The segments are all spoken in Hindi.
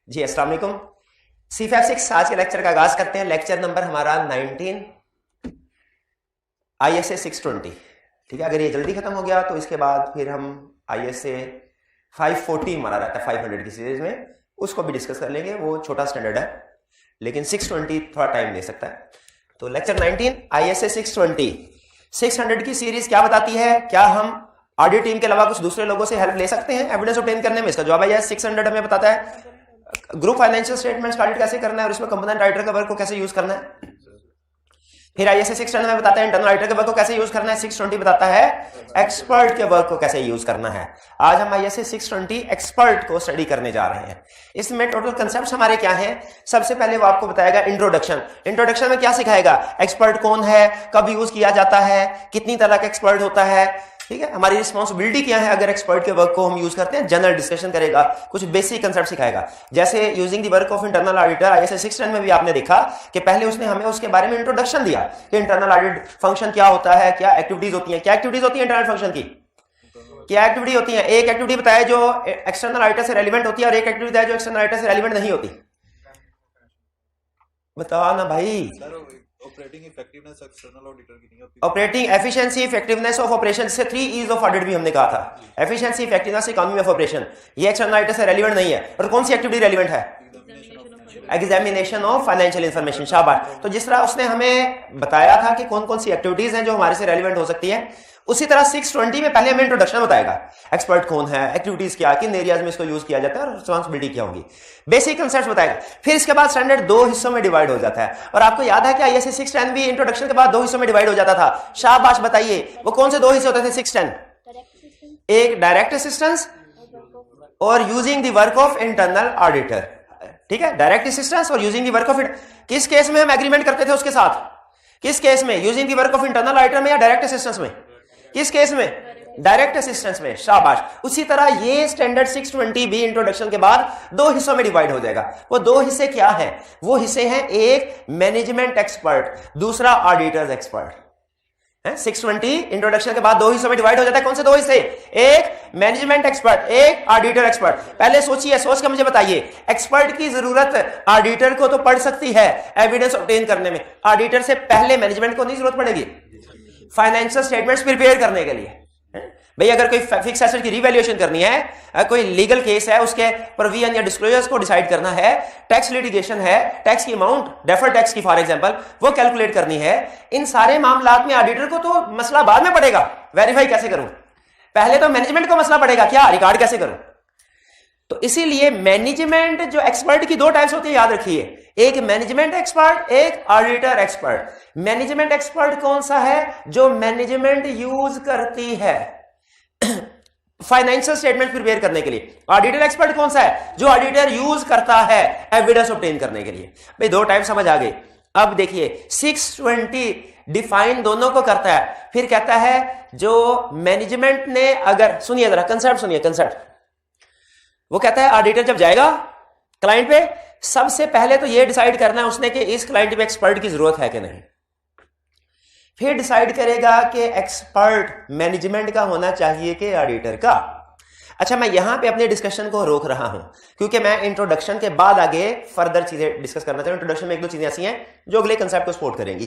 जी अस्सलाम वालेकुम। C56 आज के लेक्चर का आगाज करते हैं। लेक्चर नंबर हमारा 19 ISA 620। ठीक है, अगर ये जल्दी खत्म हो गया तो इसके बाद फिर हम ISA 540 हमारा रहता है 500 की सीरीज में, उसको भी डिस्कस कर लेंगे। वो छोटा स्टैंडर्ड है लेकिन 620 थोड़ा टाइम ले सकता है। तो लेक्चर 19 ISA 620 600 की सीरीज क्या बताती है? क्या हम ऑडियो टीम के अलावा कुछ दूसरे लोगों से हेल्प ले सकते हैं एविडेंस ऑब्टेन करने में? इसका जवाब है 600 हमें बताता है ग्रुप फाइनेंशियल स्टेटमेंट्स ऑडिट कैसे करना है और उसमें कंपोनेंट राइटर का वर्क को कैसे यूज करना है। फिर ISA 610 में बताता है इंटरनल राइटर के वर्क को कैसे यूज करना है। 620 बताता है एक्सपर्ट के वर्क को कैसे यूज करना है। आज हम ISA 620 एक्सपर्ट को स्टडी करने जा रहे हैं। इसमें टोटल कंसेप्ट हमारे क्या हैं? सबसे पहले वो आपको बताएगा इंट्रोडक्शन। इंट्रोडक्शन में क्या सिखाएगा? एक्सपर्ट कौन है, कब यूज किया जाता है, कितनी तरह का एक्सपर्ट होता है, ठीक है, हमारी रिस्पॉन्सिबिलिटी क्या है अगर एक्सपर्ट के वर्क को हम यूज करते हैं। जनरल डिस्कशन करेगा, कुछ बेसिक कंसेप्ट सिखाएगा, जैसे using the work of internal auditor. ISA 610 में भी आपने देखा कि पहले उसने हमें उसके बारे में इंट्रोडक्शन दिया कि इंटरनल ऑडिट फंक्शन क्या होता है, क्या एक्टिविटीज होती हैं। क्या एक्टिविटीज होती है इंटरनल फंक्शन की? क्या एक्टिविटी होती है? एक एक्टिविटी बताया जो एक्सटर्नल ऑडिटर से रेलिवेंट होती है और एक एक्टिविटी बताया जो एक्सटर्नल ऑडिटर से रेलिवेंट नहीं होती। बताओ ना भाई। ऑपरेटिंग इफेक्टिवनेस एक्सटर्नल ऑडिटर की नहीं होती। Operating efficiency effectiveness of operation से 3 E's ऑफ ऑडिट भी हमने कहा था। Efficiency, effectiveness, economy of operation. ये एक्सटर्नल ऑडिटर से रेलिवेंट नहीं है। और कौन सी एक्टिविटी रेलिवेंट है? Examination of financial information. शाबाश। तो जिस तरह उसने हमें बताया था कि कौन कौन सी एक्टिविटीज हैं जो हमारे से रेलिवेंट हो सकती है, उसी तरह 620 में पहले हमें इंट्रोडक्शन बताएगा। एक्सपर्ट कौन है, एक्टिविटीज क्या, किन एरियाज में इसको यूज किया जाता है और रिस्पॉन्सिबिलिटी क्या होगी, बेसिक कंसेप्ट बताएगा। फिर इसके बाद स्टैंडर्ड 2 हिस्सों में डिवाइड हो जाता है। और आपको याद है कि ISA 610 भी इंट्रोडक्शन के बाद 2 हिस्सों में डिवाइड हो जाता था। शाबाश, बताइए वो कौन से 2 हिस्से होते थे 610? एक डायरेक्ट असिस्टेंस और using the work of internal auditor. ठीक है, डायरेक्ट असिस्टेंस और यूजिंग द वर्क ऑफ। किस केस में हम एग्रीमेंट करते थे उसके साथ? किस केस में? Using the work of internal auditor में या डायरेक्ट असिस्टेंस में? किस केस में? डायरेक्ट असिस्टेंस में। शाबाश। उसी तरह ये स्टैंडर्ड 620 भी इंट्रोडक्शन के बाद 2 हिस्सों में डिवाइड हो जाएगा। वो 2 हिस्से क्या हैं? वो हिस्से हैं, एक मैनेजमेंट एक्सपर्ट, दूसरा ऑडिटर्स एक्सपर्ट। 620 इंट्रोडक्शन के बाद 2 हिस्सों में डिवाइड हो जाता है। कौन से 2 हिस्से? एक मैनेजमेंट एक्सपर्ट, एक ऑडिटर एक्सपर्ट। पहले सोचिए, सोच के मुझे बताइए, एक्सपर्ट की जरूरत ऑडिटर को तो पड़ सकती है एविडेंस ऑब्टेन करने में, ऑडिटर से पहले मैनेजमेंट को नहीं जरूरत पड़ेगी फाइनेंशियल स्टेटमेंट्स प्रिपेयर करने के लिए। भाई अगर कोई फिक्स एसेट की रिवैल्यूएशन करनी है, कोई लीगल केस है, उसके प्रोविजन या डिस्क्लोजर्स को डिसाइड करना है, टैक्स लिटिगेशन है, टैक्स की अमाउंट, डेफर्ड टैक्स की फॉर एग्जांपल, वो कैलकुलेट करनी है, इन सारे मामलात में ऑडिटर को तो मसला बाद में पड़ेगा, वेरीफाई कैसे करूं। पहले तो मैनेजमेंट को मसला पड़ेगा, क्या रिकॉर्ड कैसे करूं। तो इसीलिए मैनेजमेंट जो एक्सपर्ट की 2 टाइप्स होती है, याद रखिए, एक मैनेजमेंट एक्सपर्ट, एक ऑडिटर एक्सपर्ट। मैनेजमेंट एक्सपर्ट कौन सा है? जो मैनेजमेंट यूज करती है फाइनेंशियल स्टेटमेंट प्रिपेयर करने के लिए। ऑडिटर एक्सपर्ट कौन सा है? जो ऑडिटर यूज करता है एविडेंस ऑब्टेन करने के लिए। भाई 2 टाइप समझ आ गए। अब देखिए 620 डिफाइन दोनों को करता है। फिर कहता है जो मैनेजमेंट ने, अगर सुनिए जरा कंसेप्ट सुनिए, कंसेप्ट वो कहता है ऑडिटर जब जाएगा क्लाइंट पे, सबसे पहले तो ये डिसाइड करना है उसने कि इस क्लाइंट पे एक्सपर्ट की जरूरत है कि नहीं। फिर डिसाइड करेगा कि एक्सपर्ट मैनेजमेंट का होना चाहिए कि ऑडिटर का। अच्छा, मैं यहां पे अपने डिस्कशन को रोक रहा हूं क्योंकि मैं इंट्रोडक्शन के बाद आगे फर्दर चीजें डिस्कस करना चाहूं। इंट्रोडक्शन में 1-2 चीजें ऐसी हैं जो अगले कंसेप्ट को सपोर्ट करेंगी।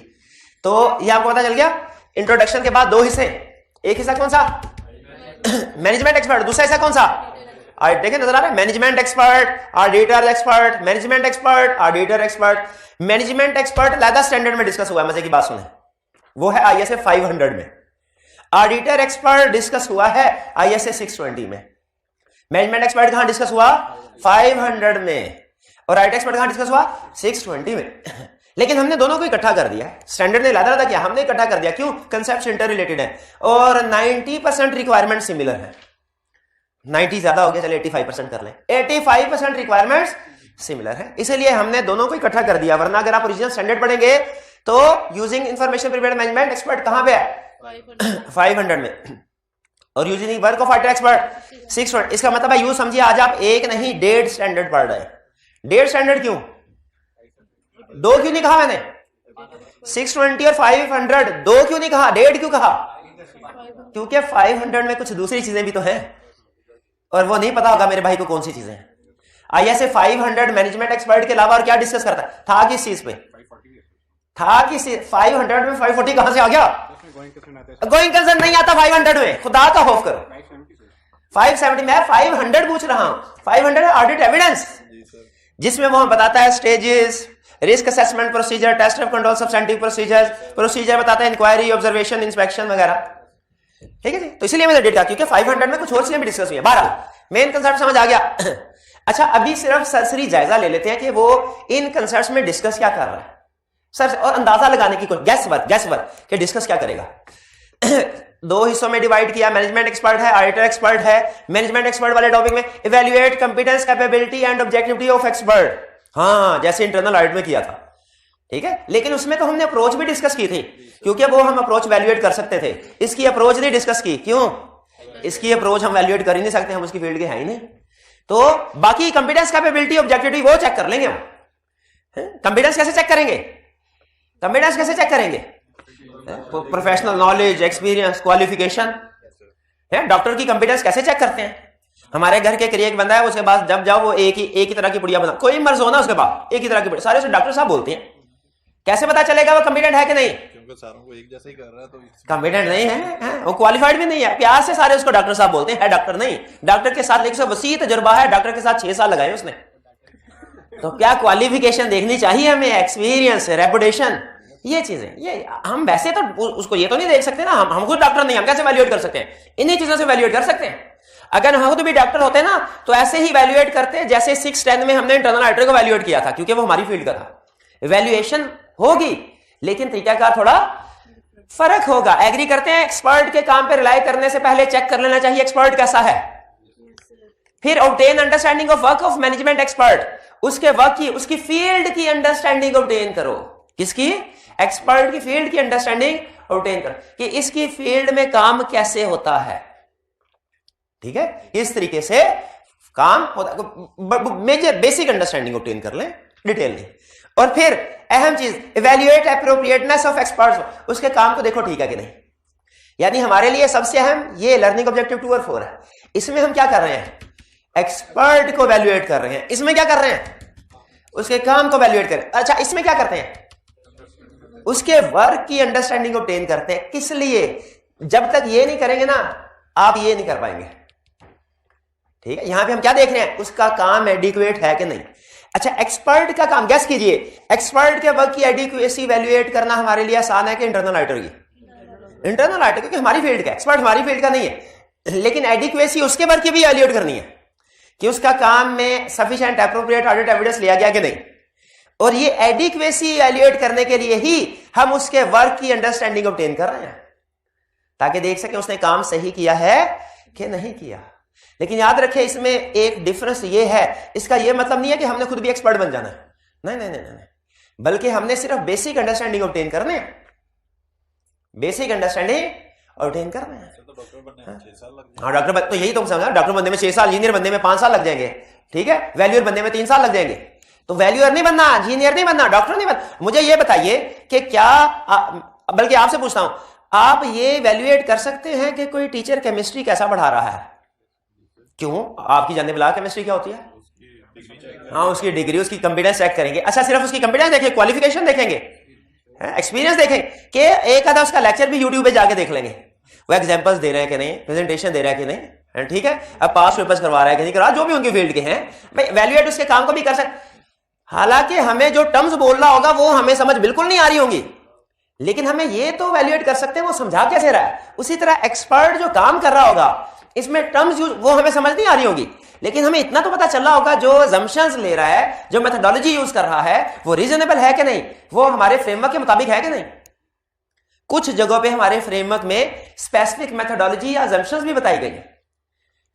तो ये आपको पता चल गया, इंट्रोडक्शन के बाद 2 हिस्से। एक हिस्सा कौन सा? Management expert. दूसरा हिस्सा कौन सा? देखें, नजर आ रहा है, management expert, auditor expert, management expert, auditor expert. Management expert अलग स्टैंडर्ड में डिस्कस हुआ है, मजे की बात सुने, वो है ISA 500 में। ऑडिटर एक्सपर्ट डिस्कस हुआ है ISA 620 में। मैनेजमेंट एक्सपर्ट कहां डिस्कस हुआ? 500 में। और ऑडिटर एक्सपर्ट कहां डिस्कस हुआ? 620 में। लेकिन हमने दोनों को इकट्ठा कर दिया। स्टैंडर्ड ने लादा था क्या? हमने इकट्ठा कर दिया। क्यों? कंसेप्ट इंटर रिलेटेड है और 90% रिक्वायरमेंट सिमिलर है। 90 ज्यादा हो गया, चलिए 85% कर लें। 85% रिक्वायरमेंट्स सिमिलर है, इसलिए हमने दोनों को इकट्ठा कर दिया। वरना अगर आप ओरिजिनल स्टैंडर्ड पढ़ेंगे तो using information prepared management expert कहां पे है? 500 में। और using work of auditor expert 620। इसका मतलब है यूज समझिए, आज आप एक नहीं 1.5 स्टैंडर्ड पढ़ रहे हैं। 1.5 स्टैंडर्ड क्यों? 2 क्यों नहीं कहा मैंने? 620 और 500 2 क्यों नहीं कहा? 1.5 क्यों कहा? क्योंकि 500 में कुछ दूसरी चीजें भी तो हैं और वो नहीं पता होगा मेरे भाई को कौन सी चीजें हैं। ISA 500 मैनेजमेंट एक्सपर्ट के अलावा और क्या डिस्कस करता है? था किस चीज पे? था कि 500 में 540 कहां से आ गया? गोइंग कंसर्न नहीं आता 500 में, खुदा का खौफ करो। 570 मैं 500 पूछ रहा हूं। 500 ऑडिट एविडेंस, जिसमें वो बताता है stages, risk assessment procedure, test of control, substantive procedure बताता है, इंक्वायरी, ऑब्जर्वेशन, इंस्पेक्शन वगैरह। ठीक है जी, तो इसलिए मैंने डेट कहा क्योंकि 500 में कुछ और चीजें भी डिस्कस हुई है। 12 मेन कंसेप्ट समझ आ गया। अच्छा, अभी सिर्फ सरसरी जायजा ले लेते हैं कि वो इन कंसेप्ट्स में डिस्कस क्या कर रहा है सर, और अंदाजा लगाने की कोई गैस वर्क कि डिस्कस क्या करेगा। 2 हिस्सों में डिवाइड किया, मैनेजमेंट एक्सपर्ट है, ऑडिटर एक्सपर्ट है। मैनेजमेंट एक्सपर्ट वाले टॉपिक में evaluate competence, capability and objectivity of expert, हाँ जैसे इंटरनल ऑडिट में किया था। ठीक है, लेकिन उसमें तो हमने अप्रोच भी डिस्कस की थी, क्योंकि वो हम अप्रोच वैल्यूएट कर सकते थे। इसकी अप्रोच नहीं डिस्कस की, क्यों? इसकी अप्रोच हम वैल्यूएट कर ही नहीं सकते, हम उसकी फील्ड के हैं ही नहीं। तो बाकी कंपिटेंस, कैपेबिलिटी, ऑब्जेक्टिविटी वो चेक कर लेंगे हम। कंपिटेंस कैसे चेक करेंगे? कंपिटेंस कैसे चेक करेंगे? प्रोफेशनल नॉलेज, एक्सपीरियंस, क्वालिफिकेशन है। डॉक्टर की कंपिटेंस कैसे चेक करते हैं? हमारे घर के करीब एक बंदा है, उसके पास जब जाओ वो एक ही तरह की पुड़िया बना, कोई मर्ज हो ना उसके पास एक ही तरह की पुड़िया, सारे उसे डॉक्टर साहब बोलते हैं। कैसे पता चलेगा वो कंपिटेंट है कि नहीं? क्योंकि सारों को एक जैसा ही कर रहा है, तो कंपिटेंट नहीं है, वो क्वालिफाइड भी नहीं है। प्यार से सारे उसको डॉक्टर साहब बोलते हैं, है डॉक्टर नहीं। डॉक्टर के साथ लेकिन वसी तजुर्बा है, डॉक्टर के साथ 6 साल लगाए उसने। तो क्या क्वालिफिकेशन देखनी चाहिए हमें, एक्सपीरियंस, रेपुटेशन, ये चीजें। ये हम वैसे तो उसको ये तो नहीं देख सकते ना, हम खुद डॉक्टर नहीं, हम कैसे वैल्यूएट कर सकते हैं? इन्हीं चीजों से वैल्यूएट कर सकते हैं। अगर हम खुद भी डॉक्टर होते ना तो ऐसे ही वैल्यूएट करते जैसे 610 में हमने इंटरनल ऑडिटर को वैल्यूएट किया था, क्योंकि वो हमारी फील्ड का था। वैल्यूएशन होगी लेकिन तरीका का थोड़ा फर्क होगा। एग्री करते हैं, एक्सपर्ट के काम पे रिलाई करने से पहले चेक कर लेना चाहिए एक्सपर्ट कैसा है। फिर obtain understanding of work of management expert, उसके वर्क की, उसकी फील्ड की अंडरस्टैंडिंग ऑब्टेन करो। किसकी? एक्सपर्ट की फील्ड की अंडरस्टैंडिंग ऑब्टेन करो कि इसकी फील्ड में काम कैसे होता है। ठीक है, इस तरीके से काम होता, मेजर बेसिक अंडरस्टैंडिंग ऑब्टेन कर लें, डिटेल नहीं। और फिर अहम चीज, इवैल्यूएट एप्रोप्रिएटनेस ऑफ एक्सपर्ट्स, उसके काम को देखो ठीक है कि नहीं। यानी हमारे लिए सबसे अहम ये लर्निंग ऑब्जेक्टिव 2 और 4 है। इसमें हम क्या कर रहे हैं? एक्सपर्ट को वैल्यूएट कर रहे हैं। इसमें क्या कर रहे हैं? उसके काम को वैल्यूएट करें। अच्छा, इसमें क्या करते हैं? उसके वर्क की अंडरस्टैंडिंग ऑब्टेन करते हैं। किस लिए? जब तक ये नहीं करेंगे ना आप ये नहीं कर पाएंगे। ठीक है, यहां पे हम क्या देख रहे हैं? उसका काम एडिक्वेट है कि नहीं। अच्छा, एक्सपर्ट का काम गैस कीजिए, एक्सपर्ट के वर्क की एडिक्वेसी वैल्यूएट करना हमारे लिए आसान है कि इंटरनल ऑडिटर की? इंटरनल ऑडिटर, क्योंकि हमारी फील्ड का, एक्सपर्ट हमारी फील्ड का नहीं है। लेकिन एडिक्वेसी उसके वर्क की भी वैल्यूएट करनी है कि उसका काम में सफिशिएंट एप्रोप्रिएट ऑडिट एविडेंस लिया गया कि नहीं। और ये एडिक्वेसी वैल्यूएट करने के लिए ही हम उसके वर्क की अंडरस्टैंडिंग ऑब्टेन कर रहे हैं, ताकि देख सके उसने काम सही किया है कि नहीं किया। लेकिन याद रखें, इसमें एक डिफरेंस ये है, इसका ये मतलब नहीं है कि हमने खुद भी एक्सपर्ट बन जाना है, नहीं नहीं नहीं नहीं, बल्कि हमने सिर्फ बेसिक अंडरस्टैंडिंग ऑब्टेन करने हैं, बेसिक अंडरस्टैंडिंग ऑब्टेन करने हैं। तो डॉक्टर बनने में 6 साल लग जाएंगे। हाँ, डॉक्टर तो यही तो समझा, डॉक्टर बनने में 6 साल, इंजीनियर बनने में 5 साल लग जाएंगे। ठीक है, वैल्यूअर बनने में 3 साल लग जाएंगे। तो वैल्यूअर नहीं बनना, इंजीनियर नहीं बनना, डॉक्टर नहीं बनना। मुझे ये बताइए कि क्या, बल्कि आपसे पूछता हूं, आप ये वैल्यूएट कर सकते हैं कि कोई टीचर केमिस्ट्री कैसा पढ़ा रहा है? क्यों? आपकी जानने वाला केमिस्ट्री क्या होती है? हाँ, उसकी डिग्री, उसकी कंपिटेंस चेक करेंगे। अच्छा, सिर्फ उसकी कंपिटेंस देखेंगे, क्वालिफिकेशन देखेंगे, एक्सपीरियंस देखेंगे कि एक आधा उसका लेक्चर भी यूट्यूब पे जाके देख लेंगे, वो एग्जांपल्स दे रहे हैं कि नहीं, प्रेजेंटेशन दे रहा है कि नहीं। ठीक है, अब पास पेपर्स करवा रहा है कि नहीं करवा, जो भी उनकी फील्ड के हैं भाई, वैल्यूएट उसके काम को भी कर सकते। हालांकि हमें जो टर्म्स बोलना होगा वो हमें समझ बिल्कुल नहीं आ रही होंगी, लेकिन हमें ये तो वैल्यूएट कर सकते हैं वो समझा कैसे रहा है। उसी तरह एक्सपर्ट जो काम कर रहा होगा, इसमें टर्म्स वो हमें समझ नहीं आ रही होगी, लेकिन हमें इतना तो पता चल रहा होगा जो assumptions ले रहा है, जो मेथोडोलॉजी यूज कर रहा है, वो रीजनेबल है कि नहीं, वो हमारे फ्रेमवर्क के मुताबिक है कि नहीं। कुछ जगहों पे हमारे फ्रेमवर्क में स्पेसिफिक मेथोडोलॉजी या assumptions भी बताई गई है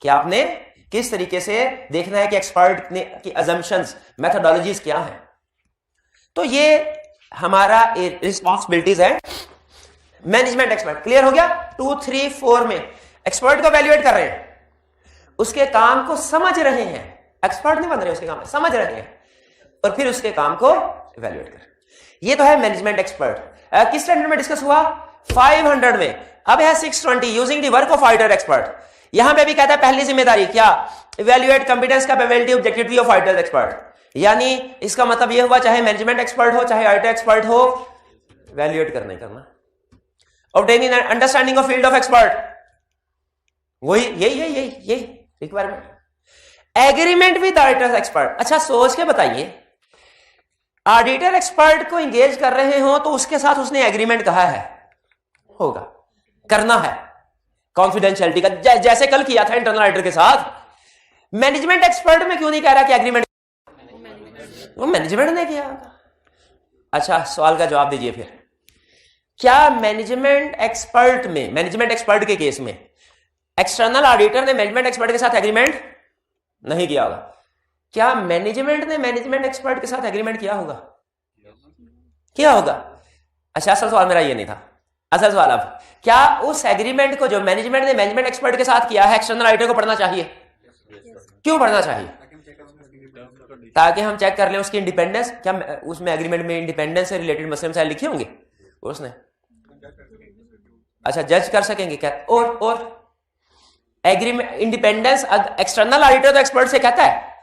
कि आपने किस तरीके से देखना है कि एक्सपर्ट ने की assumptions, मेथोडोलॉजीज क्या है। तो ये हमारा रिस्पॉन्सिबिलिटीज है मैनेजमेंट एक्सपर्ट। क्लियर हो गया? 2, 3, 4 में एक्सपर्ट को वैल्यूएट कर रहे हैं, उसके काम को समझ रहे हैं, एक्सपर्ट नहीं बन रहे, उसके काम समझ रहे हैं, और फिर उसके काम को वैल्यूएट कर। ये तो है मैनेजमेंट एक्सपर्ट। किस स्टैंडर्ड में डिस्कस हुआ? 500 में। अब है 620, using the work of auditor expert. यहां पे भी कहता है पहली जिम्मेदारी क्या, evaluate competence capability objectivity of auditor expert, यानी इसका मतलब ये हुआ चाहे मैनेजमेंट एक्सपर्ट हो चाहे ऑडिटर एक्सपर्ट हो, इवेल्युएट करना। Obtaining understanding of field of expert, वही यही requirement. Agreement with auditor expert, अच्छा सोच के बताइए, ऑडिटर एक्सपर्ट को एंगेज कर रहे हो तो उसके साथ उसने एग्रीमेंट कहा है, होगा, करना है कॉन्फिडेंशियलिटी का, जैसे कल किया था इंटरनल ऑडिटर के साथ। मैनेजमेंट एक्सपर्ट में क्यों नहीं कह रहा कि एग्रीमेंट, वो मैनेजमेंट ने किया। अच्छा सवाल का जवाब दीजिए फिर, क्या मैनेजमेंट एक्सपर्ट में, मैनेजमेंट एक्सपर्ट के केस में एक्सटर्नल ऑडिटर ने मैनेजमेंट एक्सपर्ट के साथ एग्रीमेंट नहीं किया होगा? क्या मैनेजमेंट ने मैनेजमेंट एक्सपर्ट के साथ एग्रीमेंट किया होगा? अच्छा असल सवाल मेरा ये नहीं था, असल सवाल अब, क्या उस एग्रीमेंट को जो मैनेजमेंट ने मैनेजमेंट एक्सपर्ट के साथ किया है एक्सटर्नल ऑडिटर को पढ़ना चाहिए? क्यों पढ़ना चाहिए? ताकि हम चेक कर लें उसकी इंडिपेंडेंस, क्या उसमें एग्रीमेंट में इंडिपेंडेंस से रिलेटेड मसले मसाइल लिखे होंगे उसने, अच्छा जज कर सकेंगे क्या? और एग्रीमेंट इंडिपेंडेंस, एक्सटर्नल ऑडिटर तो एक्सपर्ट से कहता है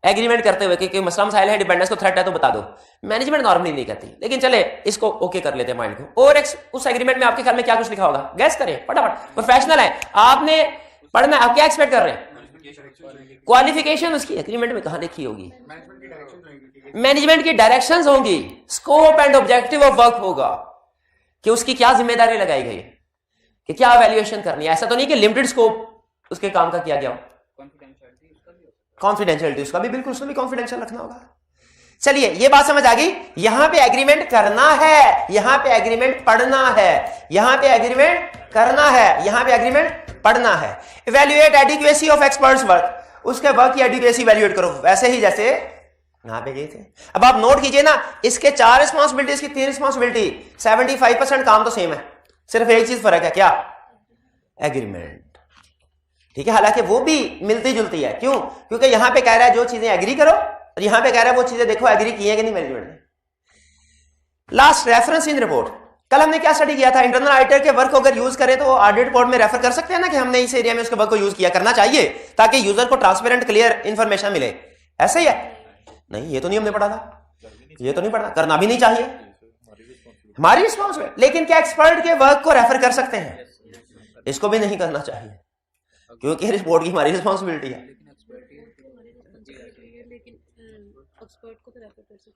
एग्रीमेंट करते हुए कि मसला मसाइल है, डिपेंडेंस को थ्रेट है तो बता दो, मैनेजमेंट नॉर्मली नहीं कहती, लेकिन चले इसको ओके कर लेते हैं माइंड को। और उस एग्रीमेंट में आपके ख्याल में क्या कुछ लिखा होगा? गैस करें फटाफट, प्रोफेशनल है, आपने पढ़ना, आप क्या एक्सपेक्ट कर रहे हैं? क्वालिफिकेशन उसकी एग्रीमेंट में कहां लिखी होगी? मैनेजमेंट की डायरेक्शंस होंगी, scope and objective of work होगा कि उसकी क्या जिम्मेदारी लगाई गई, कि क्या वैल्यूएशन करनी है। ऐसा तो नहीं कि लिमिटेड स्कोप उसके काम का किया गया हो। कॉन्फिडेंशियलिटी उसका भी बिल्कुल, उसमें भी कॉन्फिडेंशियल रखना होगा। चलिए ये बात समझ आ गई, यहां पे एग्रीमेंट करना है, यहां पे एग्रीमेंट पढ़ना है, यहां पे एग्रीमेंट करना है, यहां पे एग्रीमेंट पढ़ना है। Evaluate adequacy of experts work, उसके वर्क की एडिक्वेसी इवैल्यूएट करो, वैसे ही जैसे यहां पे गए थे। अब आप नोट कीजिए ना, इसके 4 रिस्पॉन्सिबिलिटीज की 3 रिस्पॉन्सिबिलिटी, 75% काम तो सेम है, सिर्फ एक चीज फर्क है, क्या? एग्रीमेंट, ठीक है, हालांकि वो भी मिलती जुलती है। क्यों? क्योंकि यहां पे कह रहा है जो चीजें एग्री करो, और यहां पे कह रहा है वो चीजें देखो एग्री की है कि नहीं मैनेजमेंट ने। लास्ट रेफरेंस इन रिपोर्ट, कल हमने क्या स्टडी किया था? इंटरनल ऑडिटर के वर्क को अगर यूज करें तो ऑडिट रिपोर्ट में रेफर कर सकते हैं ना कि हमने इस एरिया में उसके वर्क को यूज किया, करना चाहिए ताकि यूजर को ट्रांसपेरेंट क्लियर इंफॉर्मेशन मिले। ऐसा ही है? नहीं, ये तो नहीं हमने पढ़ा था, ये तो नहीं पढ़ा, करना भी नहीं चाहिए, हमारी रिस्पॉन्सिबिलिटी। लेकिन क्या एक्सपर्ट के वर्क को रेफर कर सकते हैं? इसको भी नहीं करना चाहिए, क्योंकि रिपोर्ट की हमारी रिस्पॉन्सिबिलिटी है।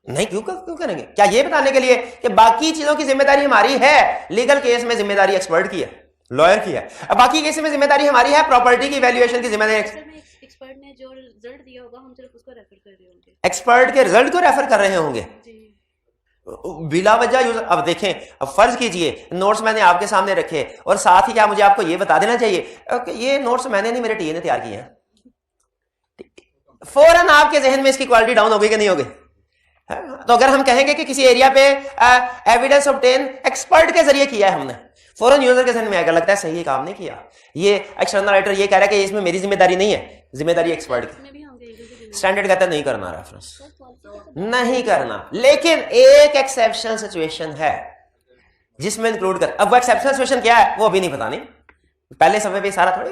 नहीं, क्यों करेंगे? क्या ये बताने के लिए कि बाकी चीजों की जिम्मेदारी हमारी है? लीगल केस में जिम्मेदारी एक्सपर्ट की है, लॉयर की है। अब बाकी केस में जिम्मेदारी हमारी है, प्रॉपर्टी की वैल्यूएशन की जिम्मेदारी एक्सपर्ट ने जो रिजल्ट दिया होगा हम सिर्फ उसको रेफर कर रहे होंगे, एक्सपर्ट के रिजल्ट को रेफर कर रहे होंगे बिला वजह यूजर। अब देखें, अब फर्ज कीजिए नोट्स मैंने आपके सामने रखे और साथ ही क्या मुझे आपको ये बता देना चाहिए कि ये नोट्स मैंने नहीं, मेरे टीए ने तैयार किए हैं, फौरन आपके जहन में इसकी क्वालिटी डाउन हो गई कि नहीं हो गई? तो अगर हम कहेंगे कि किसी एरिया पे एविडेंस ऑब्टेन एक्सपर्ट के जरिए किया है हमने, फौरन यूजर के जहन में आएगा, लगता है सही काम नहीं किया, ये एक्सटर्नल ऑडिटर ये कह रहा है कि इसमें मेरी जिम्मेदारी नहीं है, जिम्मेदारी एक्सपर्ट की। स्टैंडर्ड कहता है नहीं करना रेफरेंस, नहीं करना। लेकिन एक एक्सेप्शनल सिचुएशन है जिसमें इंक्लूड कर, अब वो एक्सेप्शनल सिचुएशन क्या है वो अभी नहीं पता, नहीं पहले समय पे सारा थोड़ी।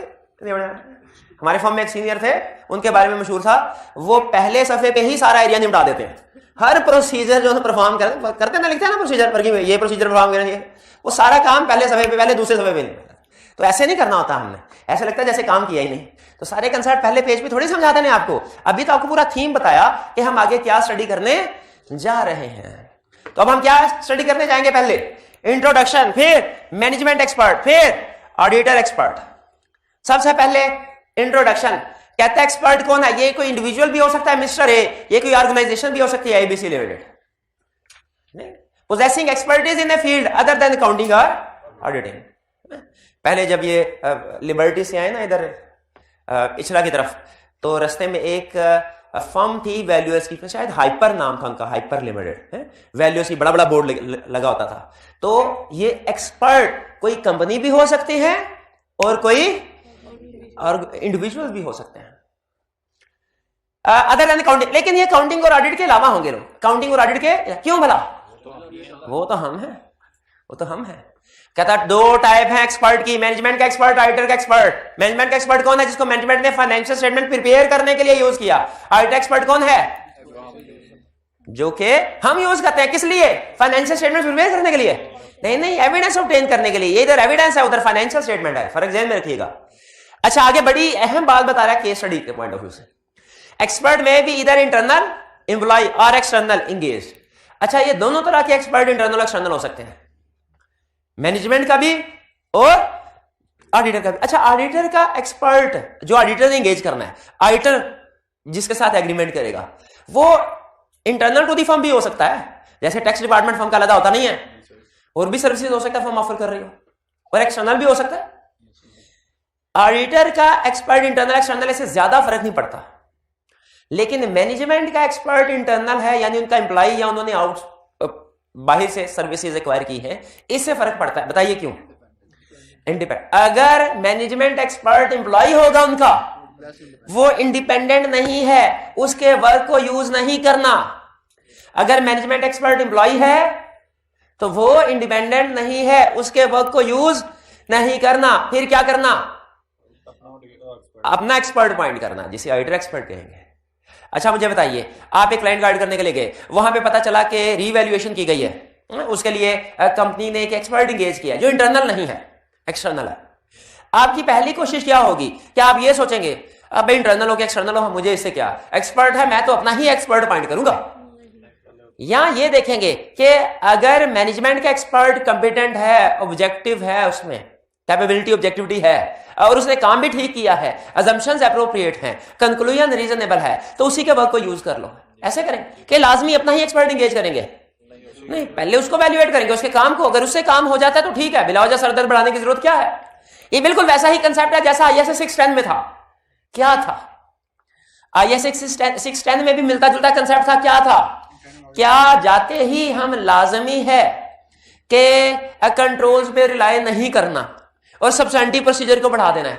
हमारे फॉर्म में एक सीनियर थे, उनके बारे में मशहूर था, वो पहले सफे पे ही सारा एरिया निपटा देते हैं, हर प्रोसीजर जो परफॉर्म करते ना, लिखते हैं ना प्रोसीजर पर कि ये प्रोसीजर परफॉर्म करना चाहिए, वो सारा काम पहले सफे पे, पहले दूसरे सफे पे नहीं। तो ऐसे नहीं करना होता हमने, ऐसा लगता है जैसे काम किया ही नहीं। तो सारे कंसेप्ट पहले पेज पे थोड़ी समझाते हैं आपको, अभी तो आपको पूरा थीम बताया कि हम आगे क्या स्टडी करने जा रहे हैं। तो अब हम क्या स्टडी करने जाएंगे? पहले इंट्रोडक्शन, फिर मैनेजमेंट एक्सपर्ट, फिर ऑडिटर एक्सपर्ट। सबसे पहले इंट्रोडक्शन, कहता है एक्सपर्ट कौन है? ये कोई इंडिविजुअल भी हो सकता है मिस्टर ए, ये कोई ऑर्गेनाइजेशन भी हो सकती है ABC limited. Possessing expertise in a field other than accounting और ऑडिटिंग। पहले जब ये लिबर्टी से आए ना इधर पिछला की तरफ, तो रास्ते में एक फर्म थी वैल्यूअर्स की, शायद हाइपर नाम था उनका, हाइपर लिमिटेड, वैल्यूअर्स की बड़ा बड़ा बोर्ड लगा होता था। तो ये एक्सपर्ट कोई कंपनी भी हो सकती है और कोई और इंडिविजुअल भी हो सकते हैं अदर देन अकाउंटिंग। लेकिन ये अकाउंटिंग और ऑडिट के अलावा होंगे लोग, अकाउंटिंग और ऑडिट के क्यों भला? वो तो हम हैं, वो तो हम हैं। कहता दो टाइप है एक्सपर्ट की, मैनेजमेंट का एक्सपर्ट, ऑडिटर का एक्सपर्ट। मैनेजमेंट का एक्सपर्ट कौन है? जिसको मैनेजमेंट ने फाइनेंशियल स्टेटमेंट प्रिपेयर करने के लिए यूज किया। ऑडिटर एक्सपर्ट कौन है? जो कि हम यूज करते हैं किस लिए? फाइनेंशियल स्टेटमेंट प्रिपेयर करने के लिए नहीं, एविडेंस ऑब्टेन करने के लिए। ये इधर एविडेंस है, उधर फाइनेंशियल स्टेटमेंट है, फर्क ध्यान में रखिएगा। अच्छा, आगे बड़ी अहम बात बता रहा है केस स्टडी के पॉइंट ऑफ व्यू से। एक्सपर्ट में भी इधर इंटरनल एम्प्लॉय और एक्सटर्नल इंगेज। अच्छा, ये दोनों तरह के एक्सपर्ट इंटरनल एक्सटर्नल हो सकते हैं, मैनेजमेंट का भी और ऑडिटर का भी। अच्छा, ऑडिटर का एक्सपर्ट जो ऑडिटर ने एंगेज करना है, ऑडिटर जिसके साथ एग्रीमेंट करेगा, वो इंटरनल टू दी फर्म भी हो सकता है। जैसे टैक्स डिपार्टमेंट फर्म का अलग होता नहीं है, और भी सर्विसेज हो सकता है फर्म ऑफर कर रही हो, और एक्सटर्नल भी हो सकता है। ऑडिटर का एक्सपर्ट इंटरनल एक्सटर्नल से ज्यादा फर्क नहीं पड़ता, लेकिन मैनेजमेंट का एक्सपर्ट इंटरनल है, यानी उनका एम्प्लॉय या उन्होंने आउट बाहर से सर्विसेज एक्वायर की है, इससे फर्क पड़ता है। बताइए क्यों? इंडिपेंडेंट। अगर मैनेजमेंट एक्सपर्ट एम्प्लॉय होगा उनका, वो इंडिपेंडेंट नहीं है, उसके वर्क को यूज नहीं करना। अगर मैनेजमेंट एक्सपर्ट एम्प्लॉय है तो वो इंडिपेंडेंट नहीं है, उसके वर्क को यूज नहीं करना। फिर क्या करना? अपना एक्सपर्ट अपॉइंट करना, जिसे ऑडिटर एक्सपर्ट कहेंगे। अच्छा, मुझे बताइए, आप एक क्लाइंट गाइड करने के लिए गए, वहां पे पता चला कि रीवैल्यूएशन की गई है, उसके लिए कंपनी ने एक एक्सपर्ट इंगेज किया जो इंटरनल नहीं है, एक्सटर्नल है। आपकी पहली कोशिश क्या होगी? क्या आप ये सोचेंगे अब इंटरनल हो के एक्सटर्नल हो, मुझे इससे क्या, एक्सपर्ट है, मैं तो अपना ही एक्सपर्ट अपॉइंट करूंगा? या ये देखेंगे कि अगर मैनेजमेंट का एक्सपर्ट कंपिटेंट है, ऑब्जेक्टिव है, उसमें कैपेबिलिटी ऑब्जेक्टिविटी है, और उसने काम भी ठीक किया है, अजम्पशंस एप्रोप्रिएट हैं, कंक्लूजन रीजनेबल है, तो उसी के वर्क को यूज कर लो। ऐसे करें कि लाजमी अपना ही एक्सपर्ट इंगेज करेंगे? नहीं, पहले उसको वैल्यूएट करेंगे, उसके काम को। अगर उससे काम हो जाता है तो ठीक है, बिला वजह सरदर्द बढ़ाने की जरूरत क्या है? ये बिल्कुल वैसा ही कंसेप्ट है जैसा ISA 610 में था। क्या था? ISA 610 में भी मिलता जुलता कंसेप्ट था। क्या था? क्या जाते ही हम लाजमी है कि कंट्रोल्स पे रिलाय नहीं करना और सब्सटेंटिव प्रोसीजर को बढ़ा देना है,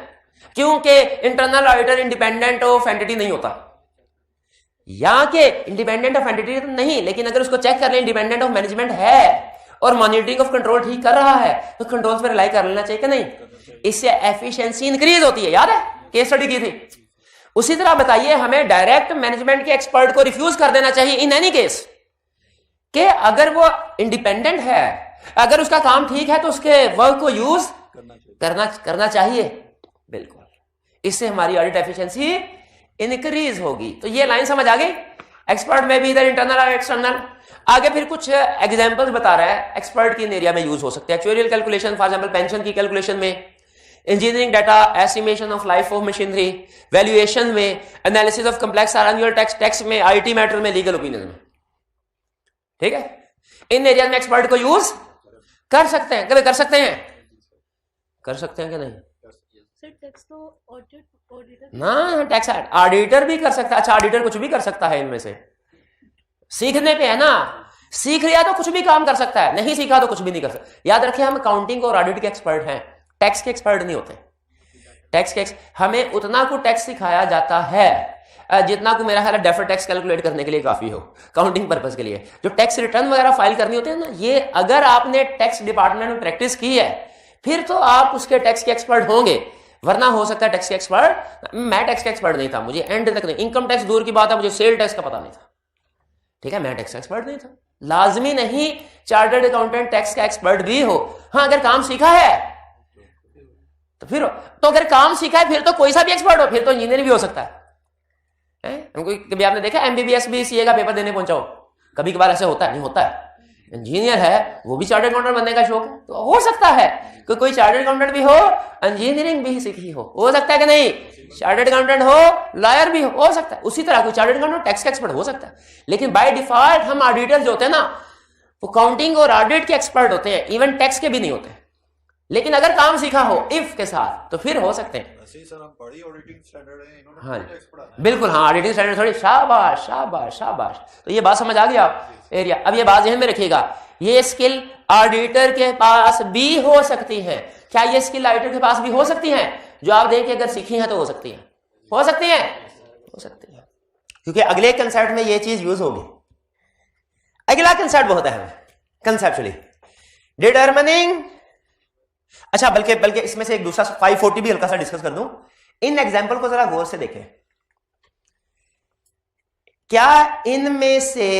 क्योंकि internal auditor independent of entity नहीं होता। या के इंडिपेंडेंट ऑफ एंटिटी तो नहीं, लेकिन अगर उसको चेक कर ले इंडिपेंडेंट ऑफ मैनेजमेंट है और मॉनिटरिंग ऑफ कंट्रोल ठीक कर रहा है, तो कंट्रोल्स पे रिलाई कर लेना चाहिए कि नहीं? इससे एफिशिएंसी इंक्रीज होती है। याद है केस स्टडी की थी। उसी तरह बताइए, हमें डायरेक्ट मैनेजमेंट के एक्सपर्ट को रिफ्यूज कर देना चाहिए इन एनी केस, कि अगर वो इंडिपेंडेंट है, अगर उसका काम ठीक है, तो उसके वर्क को यूज करना चाहिए। बिल्कुल, इससे हमारी ऑडिट एफिशिएंसी इंक्रीज होगी। तो ये लाइन समझ आ गई? एक्सपर्ट में भी इधर इंटरनल और एक्सटर्नल। आगे फिर कुछ एग्जांपल्स बता रहा है एक्सपर्ट की इन एरिया में यूज हो सकते हैं। Actuarial calculation, for example pension की कैलकुलेशन में, engineering data, estimation of life of machinery, valuation में, analysis of complex annual tax में, आईटी मैटर में, लीगल ओपिनियन में। ठीक है, इन एरिया में एक्सपर्ट को यूज कर सकते हैं। कभी कर सकते हैं? कर सकते हैं कि नहीं? सर टैक्स तो ऑडिटर ना, टैक्स ऑडिटर भी कर सकता है। अच्छा, ऑडिटर कुछ भी कर सकता है इनमें से, सीखने पे है ना। सीख लिया तो कुछ भी काम कर सकता है, नहीं सीखा तो कुछ भी नहीं कर सकता। याद रखिए, हम अकाउंटिंग और ऑडिट के एक्सपर्ट हैं, टैक्स के एक्सपर्ट नहीं होते। टैक्स के हमें उतना को टैक्स सिखाया जाता है जितना को मेरा ख्याल है डेफर्ड टैक्स कैलकुलेट करने के लिए काफी हो, काउंटिंग पर्पस के लिए। जो टैक्स रिटर्न वगैरह फाइल करनी होती है ना, ये अगर आपने टैक्स डिपार्टमेंट में प्रैक्टिस की है, फिर तो आप उसके टैक्स के एक्सपर्ट होंगे। वरना हो सकता है टैक्स के एक्सपर्ट, मैं टैक्स का एक्सपर्ट नहीं था, मुझे एंड तक नहीं, इनकम टैक्स दूर की बात है, मुझे सेल टैक्स का पता नहीं था। ठीक है, मैं टैक्स का एक्सपर्ट नहीं था। लाजमी नहीं चार्टर्ड अकाउंटेंट टैक्स का एक्सपर्ट भी हो। हाँ, अगर काम सीखा है तो फिर, तो अगर काम सीखा है फिर तो कोई सा भी एक्सपर्ट हो, फिर तो इंजीनियर भी हो सकता है। कभी आपने देखा MBBS भी CA का पेपर देने पहुंचा हो? कभी कभार ऐसे होता है, नहीं होता है। इंजीनियर है, वो भी चार्टर्ड अकाउंटेंट बनने का शौक है, तो हो सकता है कि कोई चार्टर्ड अकाउंटेंट भी हो, इंजीनियरिंग भी सीखी हो सकता है कि नहीं? चार्टर्ड अकाउंटेंट हो, लॉयर भी हो सकता है। उसी तरह कोई चार्टर्ड अकाउंटेंट टैक्स का एक्सपर्ट हो सकता है। लेकिन बाय डिफॉल्ट हम ऑडिटर जो होते हैं ना, वो काउंटिंग और ऑडिट के एक्सपर्ट होते हैं, इवन टैक्स के भी नहीं होते। लेकिन अगर काम सीखा हो इफ के साथ, तो फिर हो सकते हैं। सर, हम बड़ी ऑडिटिंग स्टैंडर्ड है, इन्होंने हाँ टैक्स पढ़ा है। बिल्कुल, हाँ, ऑडिटिंग स्टैंडर्ड थोड़ी, शाबाश शाबाश शाबाश। तो ये बात समझ आ गई आप एरिया। अब ये बात ध्यान में रखिएगा, ये स्किल ऑडिटर के पास भी हो सकती है। क्या ये स्किल ऑडिटर के पास भी हो सकती है? जो आप देखें अगर सीखी है तो हो सकती है, हो सकती है, हो सकती है, क्योंकि अगले कंसेप्ट में ये चीज यूज होगी। अगला कंसेप्ट बहुत अहम है, कंसेप्चुअली डिटरमिनिंग अच्छा, बल्कि इसमें से एक दूसरा 540 भी हल्का सा डिस्कस कर दूं। इन एग्जाम्पल को जरा गौर से देखें। क्या इनमें से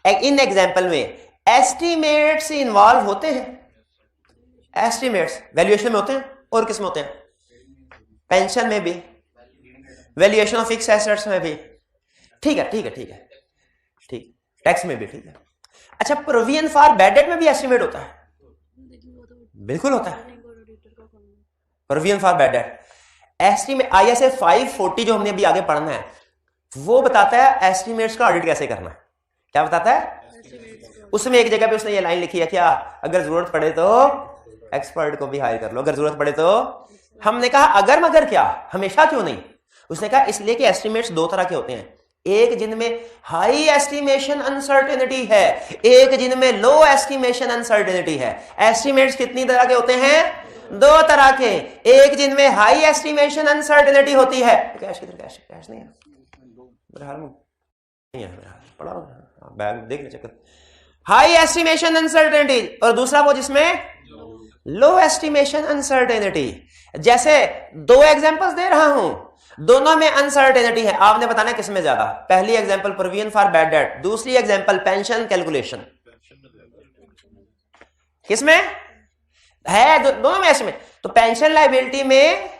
इन एग्जाम्पल में एस्टिमेट्स इन्वॉल्व होते हैं? एस्टिमेट्स वैल्यूएशन में होते हैं और किस में होते हैं? पेंशन में भी, वैल्यूएशन ऑफ फिक्स एसेट्स में भी। ठीक है, टैक्स में भी ठीक है। अच्छा, प्रोविजन फॉर बैड डेट में भी एस्टिमेट होता है? बिल्कुल होता है। Provision for bad debt estimate ISA 540 जो हमने अभी आगे पढ़ना है वो बताता है एस्टिमेट्स का ऑडिट कैसे करना है। क्या बताता है? उसमें एक जगह पे उसने ये लाइन लिखी है, क्या अगर जरूरत पड़े तो एक्सपर्ट को भी हायर कर लो, अगर जरूरत पड़े तो। हमने कहा अगर मगर क्या, हमेशा क्यों नहीं? उसने कहा इसलिए कि एस्टिमेट्स दो तरह के होते हैं, एक जिनमें हाई एस्टिमेशन अनसर्टेनिटी है, एक जिनमें लो एस्टिमेशन अनसर्टेनिटी है। एस्टिमेट्स कितनी तरह के होते हैं? दो तरह के, एक जिनमें हाई एस्टिमेशन अनसर्टेनिटी होती है, कैश नहीं है, पढ़ा बैग देख ले चक्कर, हाई एस्टिमेशन अनसर्टेनिटी, और दूसरा वो जिसमें लो एस्टिमेशन अनसर्टेनिटी। जैसे दो एग्जांपल्स दे रहा हूं, दोनों में अनसर्टेनिटी है, आपने बताना किसमें ज्यादा। पहली example provision for bad debt, दूसरी एग्जांपल पेंशन कैलकुलेशन। किसमें है? दोनों में एस्टिमेट। तो पेंशन लायबिलिटी में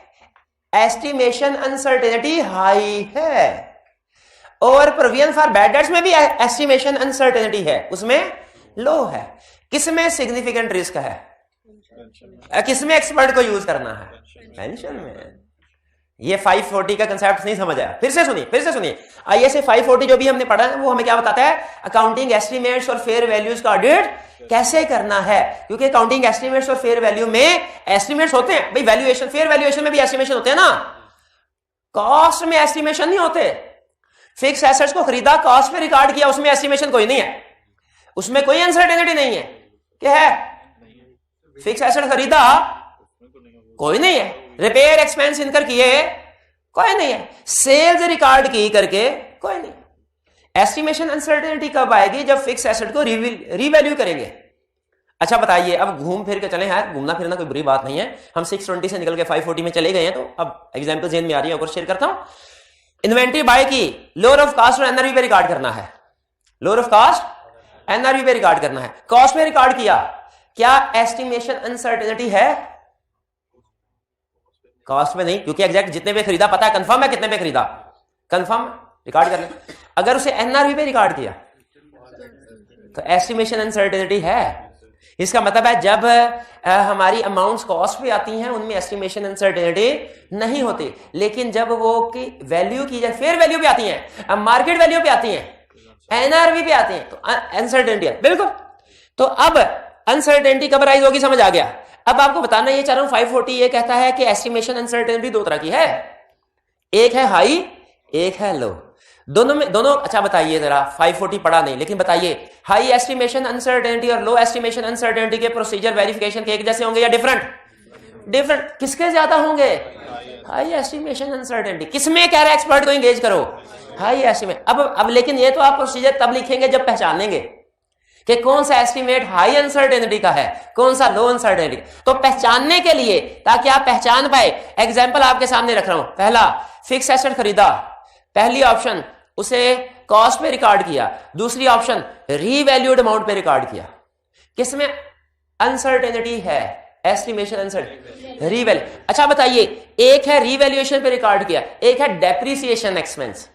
एस्टिमेशन अनसर्टेनिटी हाई है और प्रोविजन फॉर बैड डेट्स में भी एस्टिमेशन अनसर्टेनिटी है, उसमें लो है। किसमें सिग्निफिकेंट रिस्क है? किसमें एक्सपर्ट को यूज करना है? पेंशन में। ये 540 का कंसेप्ट नहीं समझ आया? फिर से सुनिए। ISA 540 जो भी हमने पढ़ा है वो हमें क्या बताता है? अकाउंटिंग एस्टिमेट्स और फेयर वैल्यूज का ऑडिट कैसे करना है। क्योंकि अकाउंटिंग एस्टिमेट्स और फेयर वैल्यू में एस्टिमेट्स होते हैं भाई, वैल्यूएशन फेयर वैल्यूएशन में भी एस्टिमेशन होते हैं ना, कॉस्ट में एस्टिमेशन नहीं होते। फिक्स एसेट्स को खरीदा, कॉस्ट पे रिकॉर्ड किया, उसमें एस्टिमेशन कोई नहीं है, उसमें कोई अनसर्टेनिटी नहीं है। क्या है? फिक्स एसेट खरीदा, कोई नहीं है। रिपेयर एक्सपेंस इनकर किए, कोई नहीं है। सेल्स रिकॉर्ड की करके, कोई नहीं। एस्टिमेशन अनसर्टेनिटी कब आएगी? जब फिक्स एसेट को रीवैल्यू करेंगे। अच्छा बताइए, अब घूम फिर के चले यार, घूमना फिरना कोई बुरी बात नहीं है। हम 620 से निकल के 540 में चले गए हैं, तो अब एग्जांपल जेन में आ रही है और शेयर करता हूं। इन्वेंट्री बाय की, लोअर ऑफ कॉस्ट और NRV पे रिकॉर्ड करना है। लोअर ऑफ कॉस्ट NRV पे रिकॉर्ड करना है। कॉस्ट पे रिकॉर्ड किया, क्या एस्टिमेशन अनसर्टेनिटी है? कॉस्ट में नहीं, क्योंकि एग्जैक्ट जितने पे खरीदा पता है, कंफर्म है कितने पे खरीदा, कंफर्म रिकॉर्ड कर ले। अगर उसे NRV पे रिकॉर्ड किया तो एस्टिमेशन अनसर्टेनिटी है। इसका मतलब है जब हमारी अमाउंट्स कॉस्ट पे आती हैं उनमें एस्टिमेशन अनसर्टेनिटी नहीं होती, लेकिन जब वो की वैल्यू की जाए, फेयर वैल्यू पे आती हैं, मार्केट वैल्यू पे आती हैं, NRV पे आती हैं, तो अनसर्टेनिटी है। बिल्कुल। तो अब अनसर्टेनिटी कब राइज होगी, समझ आ गया। अब आपको बताना ये चाह रहा हूं, 540 ये कहता है कि एस्टिमेशन अनसर्टेनिटी दो तरह की है, एक है हाई, एक है लो। दोनों अच्छा बताइए जरा, 540 पढ़ा नहीं लेकिन बताइए, हाई एस्टिमेशन अनसर्टेनिटी और लो एस्टिमेशन अनसर्टेनिटी के प्रोसीजर वेरिफिकेशन के एक जैसे होंगे या डिफरेंट? किसके ज्यादा होंगे? High estimation uncertainty. किसमें कह रहा है एक्सपर्ट को एंगेज करो? High estimate. अब लेकिन ये तो आप प्रोसीजर तब लिखेंगे जब पहचानेंगे कि कौन सा एस्टिमेट हाई अनसर्टेनिटी का है, कौन सा लो अनसर्टेनिटी। तो पहचानने के लिए, ताकि आप पहचान पाए, एग्जांपल आपके सामने रख रहा हूं। पहला, फिक्स एसेट खरीदा, पहली ऑप्शन उसे कॉस्ट पे रिकॉर्ड किया, दूसरी ऑप्शन रीवैल्यूड अमाउंट पे रिकॉर्ड किया। किसमें अनसर्टेनिटी है? Estimation uncertainty, revalue. अच्छा बताइए, एक है रीवैल्यूएशन पे रिकॉर्ड किया, एक है डेप्रिसिएशन एक्सपेंस।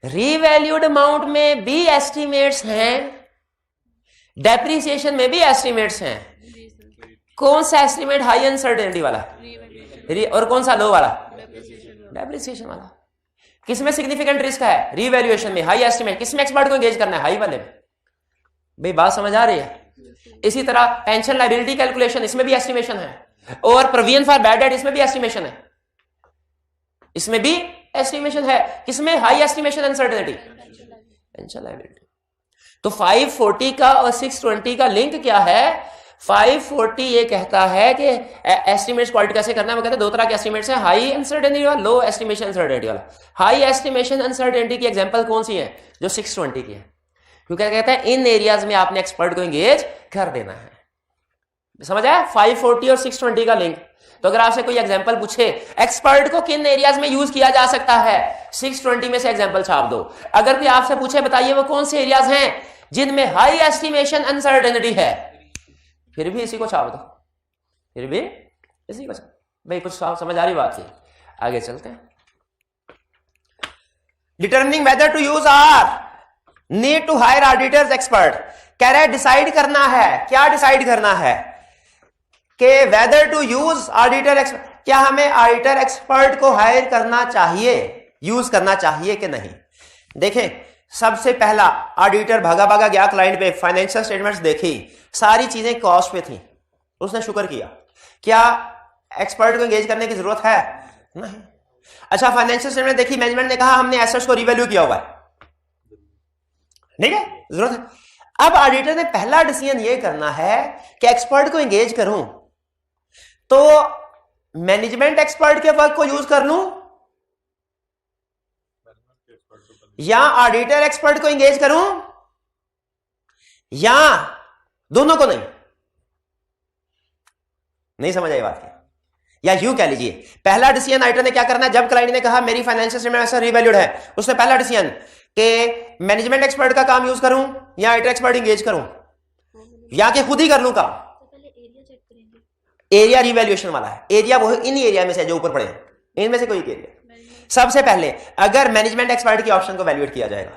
रीवैल्यूड अमाउंट में भी एस्टिमेट्स हैं, डेप्रिसिएशन में भी एस्टिमेट्स हैं। कौन सा एस्टिमेट हाई अनसर्टेनिटी वाला और कौन सा लो वाला? डेप्रिसिएशन वाला। किसमें सिग्निफिकेंट रिस्क है? रीवैल्यूएशन में, हाई एस्टिमेट। किसमें एक्सपर्ट को एंगेज करना है? हाई वाले में। भाई बात समझ आ रही है? इसी तरह पेंशन लायबिलिटी कैलकुलेशन, इसमें भी एस्टिमेशन है, और प्रोविजन फॉर बैड डेट, इसमें भी एस्टिमेशन है, इसमें भी एस्टिमेशन है। किसमें? High estimation uncertainty, pension liability. तो 540 का और 620 का लिंक क्या है? 540 ये कहता है कि एस्टिमेट्स क्वालिटी कैसे करना है। वो कहते हैं दो तरह के एस्टिमेट्स हैं, हाई अनसर्टेनिटी वाला, लो एस्टिमेशन अनसर्टेनिटी वाला। हाई एस्टिमेशन अनसर्टेनिटी की एग्जांपल कौन सी है? जो 620 की है, क्योंकि कहता है इन एरियाज में आपने एक्सपर्ट को एंगेज कर देना है। समझ आया? 540 और 620 का लिंक। तो अगर आपसे कोई एग्जांपल पूछे एक्सपर्ट को किन एरियाज में यूज किया जा सकता है, 620 में से एग्जांपल छाप दो। अगर कोई आपसे पूछे बताइए वो कौन से एरियाज हैं जिनमें हाई एस्टिमेशन अनसर्टेनिटी है, फिर भी इसी को छाप दो, फिर भी इसी को छाप। भाई कुछ समझ आ रही बात की? आगे चलते हैं। Determining whether to use or need to hire auditor's expert. कह रहा है डिसाइड करना है। क्या डिसाइड करना है? कि whether to use auditor expert, क्या हमें ऑडिटर एक्सपर्ट को हायर करना चाहिए, यूज करना चाहिए कि नहीं। देखें, सबसे पहला ऑडिटर भागा भागा गया क्लाइंट पे, फाइनेंशियल स्टेटमेंट्स देखी, सारी चीजें कॉस्ट पे थी, उसने शुक्र किया। क्या एक्सपर्ट को एंगेज करने की जरूरत है? नहीं। अच्छा, फाइनेंशियल स्टेटमेंट देखी, मैनेजमेंट ने कहा हमने एसेट्स को रिवैल्यू किया हुआ है, नहीं है, जरूरत है। अब ऑडिटर ने पहला डिसीजन ये करना है कि एक्सपर्ट को एंगेज करूं तो मैनेजमेंट एक्सपर्ट के वर्क को यूज कर लूं या ऑडिटर एक्सपर्ट को एंगेज करूं या दोनों को नहीं समझ आई बात की? या यूं कह लीजिए, पहला डिसीजन ऑडिटर ने क्या करना है, जब क्लाइंट ने कहा मेरी फाइनेंशियल स्टेटमेंट ऐसा रिवैल्यूड है, उसने पहला डिसीजन कि मैनेजमेंट एक्सपर्ट का काम यूज करूं या ऑडिटर एक्सपर्ट एंगेज करूं या कि खुद ही कर लूं काम। एरिया रिवैल्यूएशन वाला है, एरिया वो इन एरिया में से जो ऊपर पड़े हैं, इनमें से कोई एक एरिया। सबसे पहले अगर मैनेजमेंट एक्सपर्ट की ऑप्शन को वैल्यूएट किया जाएगा,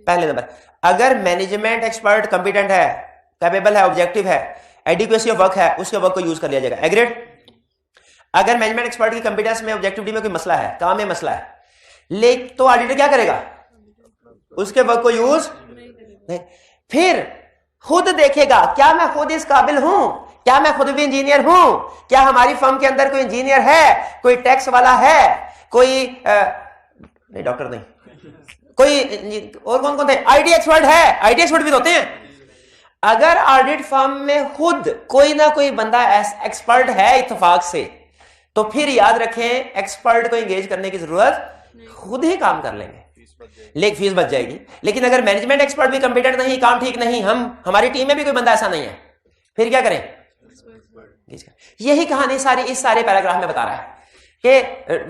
पहले नंबर, अगर मैनेजमेंट एक्सपर्ट कंपिटेंट है, कैपेबल है, ऑब्जेक्टिव है, एडिक्वेसी ऑफ वर्क है, उसके वर्क को यूज कर लिया जाएगा। एग्रीड? अगर मैनेजमेंट एक्सपर्ट की कंपिटेंस में, ऑब्जेक्टिविटी में कोई मसला है, काम में मसला है, लेकिन तो ऑडिटर क्या करेगा? उसके वर्क को यूज नहीं। फिर खुद देखेगा क्या मैं खुद इस काबिल हूं, क्या मैं खुद भी इंजीनियर हूं, क्या हमारी फर्म के अंदर कोई इंजीनियर है, कोई टैक्स वाला है, कोई नहीं डॉक्टर नहीं, कोई और कौन कौन थे, आईटी एक्सपर्ट है, आईटी एक्सपर्ट भी तो होते हैं। अगर ऑडिट फर्म में खुद कोई ना कोई बंदा एक्सपर्ट है इत्तेफाक से, तो फिर याद रखें एक्सपर्ट को एंगेज करने की जरूरत, खुद ही काम कर लेंगे, लेकिन फीस बच जाएगी। लेकिन अगर मैनेजमेंट एक्सपर्ट भी कंपिटेंट नहीं, काम ठीक नहीं, हमारी टीम में भी कोई बंदा ऐसा नहीं है, फिर क्या करें? यही कहानी सारी इस सारे पैराग्राफ में बता रहा है कि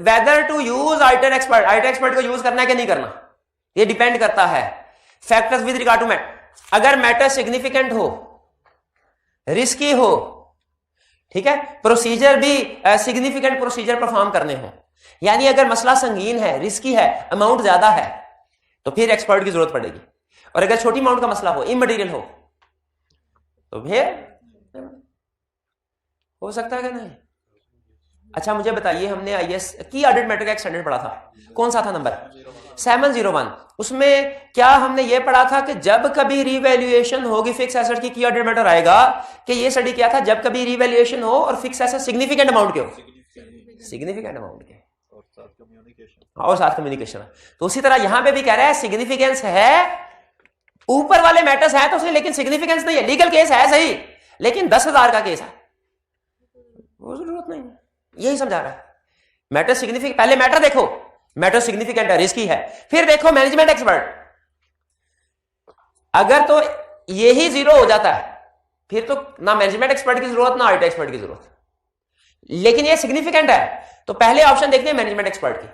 whether to use auditor expert, auditor expert को यूज करना है कि नहीं करना, ये डिपेंड करता है factors with regard to matter. अगर मैटर सिग्निफिकेंट हो, रिस्की हो, ठीक है, प्रोसीजर भी सिग्निफिकेंट प्रोसीजर परफॉर्म करने हो, यानी अगर मसला संगीन है, रिस्की है, अमाउंट ज्यादा है, तो फिर एक्सपर्ट की जरूरत पड़ेगी। और अगर छोटी अमाउंट का मसला हो, इमटेरियल हो, तो फिर हो सकता है कि नहीं। अच्छा मुझे बताइए, हमने आईएएस की ऑडिट मैटर का एक स्टैंडर्ड पढ़ा था, कौन सा था? नंबर 701। उसमें क्या हमने ये पढ़ा था कि जब कभी रिवैल्यूएशन होगी फिक्स एसेट की ऑडिट मैटर आएगा, कि ये स्टडी किया था जब कभी रिवैल्यूएशन हो और फिक्स एसेट सिग्निफिकेंट अमाउंट के हो, सिग्निफिकेंट अमाउंट के, और साथ कम्युनिकेशन। तो उसी तरह यहां पे भी कह रहा है सिग्निफिकेंस है, ऊपर वाले मैटर्स है तो सही, लेकिन सिग्निफिकेंस नहीं है। लीगल केस है सही, लेकिन 10,000 का केस है, वो जरूरत नहीं है। यही समझा रहा है। मैटर सिग्निफिकेंट, पहले मैटर देखो, मैटर सिग्निफिकेंट है, रिस्की है, फिर देखो मैनेजमेंट एक्सपर्ट। अगर तो यही जीरो हो जाता है, फिर तो ना मैनेजमेंट एक्सपर्ट की जरूरत ना ऑडिट एक्सपर्ट की जरूरत। लेकिन ये सिग्निफिकेंट है, तो पहले ऑप्शन देखते हैं मैनेजमेंट एक्सपर्ट की।